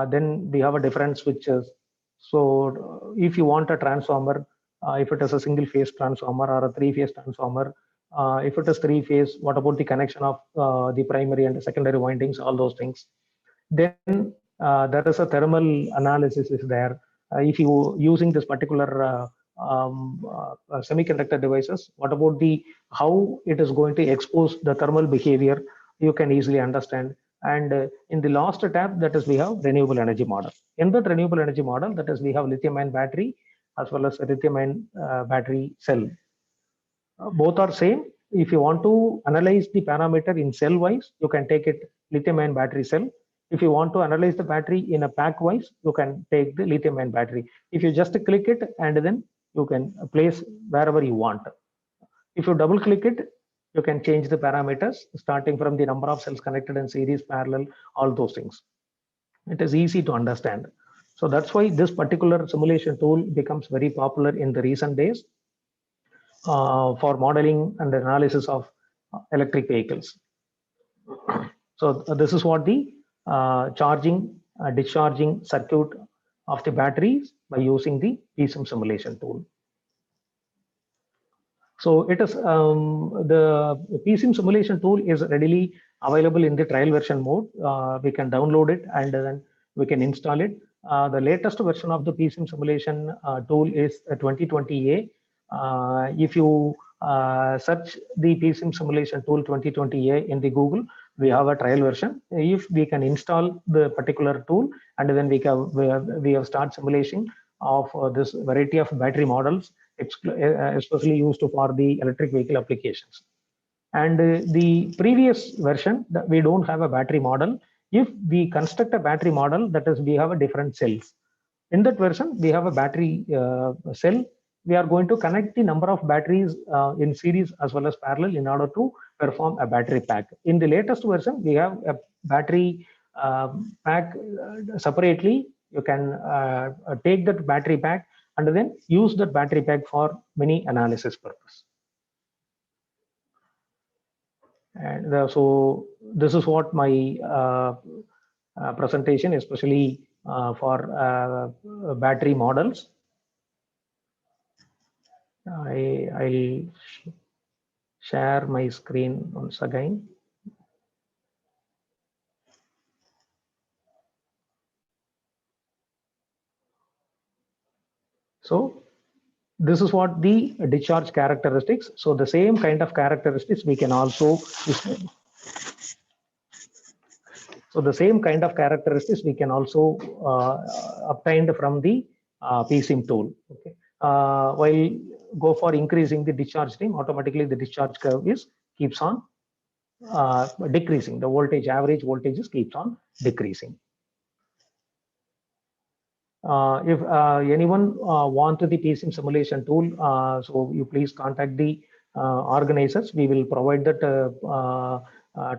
Then we have a different switches. So if you want a transformer, if it is a single phase transformer or a three-phase transformer, if it is three-phase, what about the connection of the primary and the secondary windings, all those things. Then there is a thermal analysis is there. If you using this particular semiconductor devices, what about the how it is going to expose the thermal behavior, you can easily understand. And in the last tab, that is we have renewable energy model. In that renewable energy model, that is we have lithium ion battery as well as lithium ion battery cell. Both are same. If you want to analyze the parameter in cell wise, you can take it lithium ion battery cell. If you want to analyze the battery in a pack wise, you can take the lithium ion battery. If you just click it and then you can place wherever you want. If you double click it, you can change the parameters starting from the number of cells connected in series, parallel, all those things. It is easy to understand. So that's why this particular simulation tool becomes very popular in the recent days for modeling and analysis of electric vehicles. So this is what the charging, discharging circuit of the batteries by using the PSIM simulation tool. So it is the PSIM simulation tool is readily available in the trial version mode. We can download it and then we can install it. The latest version of the PSIM simulation tool is 2020A. If you search the PSIM simulation tool 2020A in the Google, we have a trial version. If we can install the particular tool and then we have start simulation of this variety of battery models, especially used for the electric vehicle applications. And the previous version, we don't have a battery model. If we construct a battery model, that is, we have a different cells. In that version, we have a battery cell. We are going to connect the number of batteries in series as well as parallel in order to perform a battery pack. In the latest version, we have a battery pack separately. You can take that battery pack and then use that battery pack for many analysis purpose. And so this is what my presentation, especially for battery models. I'll share my screen once again. So this is what the discharge characteristics. So the same kind of characteristics we can also, obtained from the PSIM tool. Okay. While go for increasing the discharge time, automatically the discharge curve keeps on decreasing. The voltage, average voltages keeps on decreasing. If anyone wants the PSIM simulation tool, so you please contact the organizers. We will provide that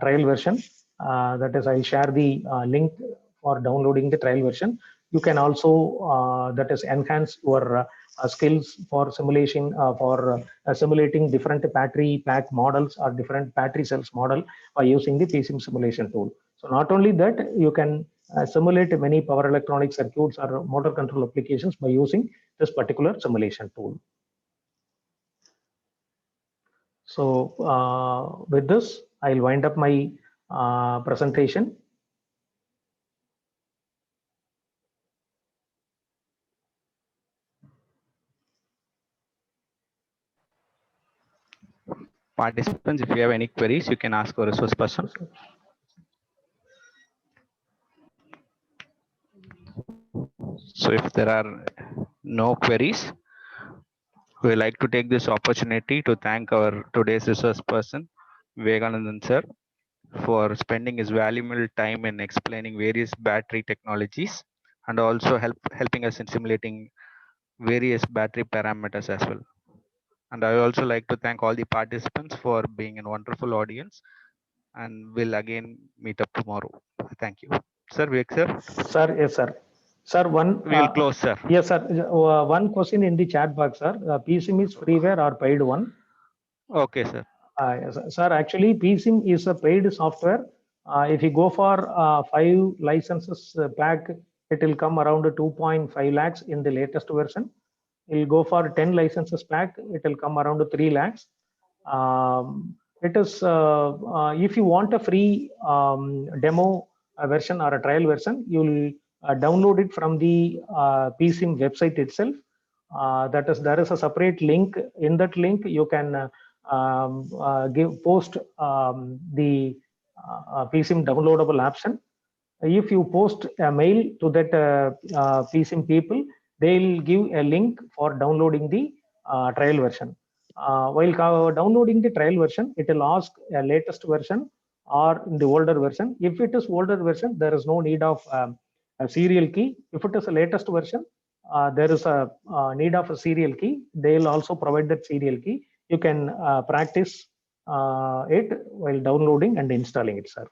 trial version. That is, I'll share the link for downloading the trial version. You can also, that is, enhance your skills for simulation, for simulating different battery pack models or different battery cells model by using the PSIM simulation tool. So not only that, you can simulate many power electronic circuits or motor control applications by using this particular simulation tool. So with this, I'll wind up my presentation. Participants, if you have any queries, you can ask our resource person. So if there are no queries, we like to take this opportunity to thank our today's resource person, Vivekanandan sir, for spending his valuable time in explaining various battery technologies and also helping us in simulating various battery parameters as well. And I also like to thank all the participants for being a wonderful audience, and we'll again meet up tomorrow. Thank you. Sir, Vivek sir? Sir, yes, sir. Sir, We'll close, sir. Yes, sir. One question in the chat box, sir. PSIM is freeware or paid one? Okay, sir. Yes, sir, actually, PSIM is a paid software. If you go for 5 licenses pack, it will come around 2.5 lakhs in the latest version. You'll go for 10 licenses pack, it will come around 3 lakhs. It is, if you want a free demo version or a trial version, you'll download it from the PSIM website itself. That is, there is a separate link. In that link, you can post the PSIM downloadable option. If you post a mail to that PSIM people, they'll give a link for downloading the trial version. While downloading the trial version, it will ask a latest version or the older version. If it is older version, there is no need of a serial key. If it is a latest version, there is a need of a serial key. They'll also provide that serial key. You can practice it while downloading and installing it, sir.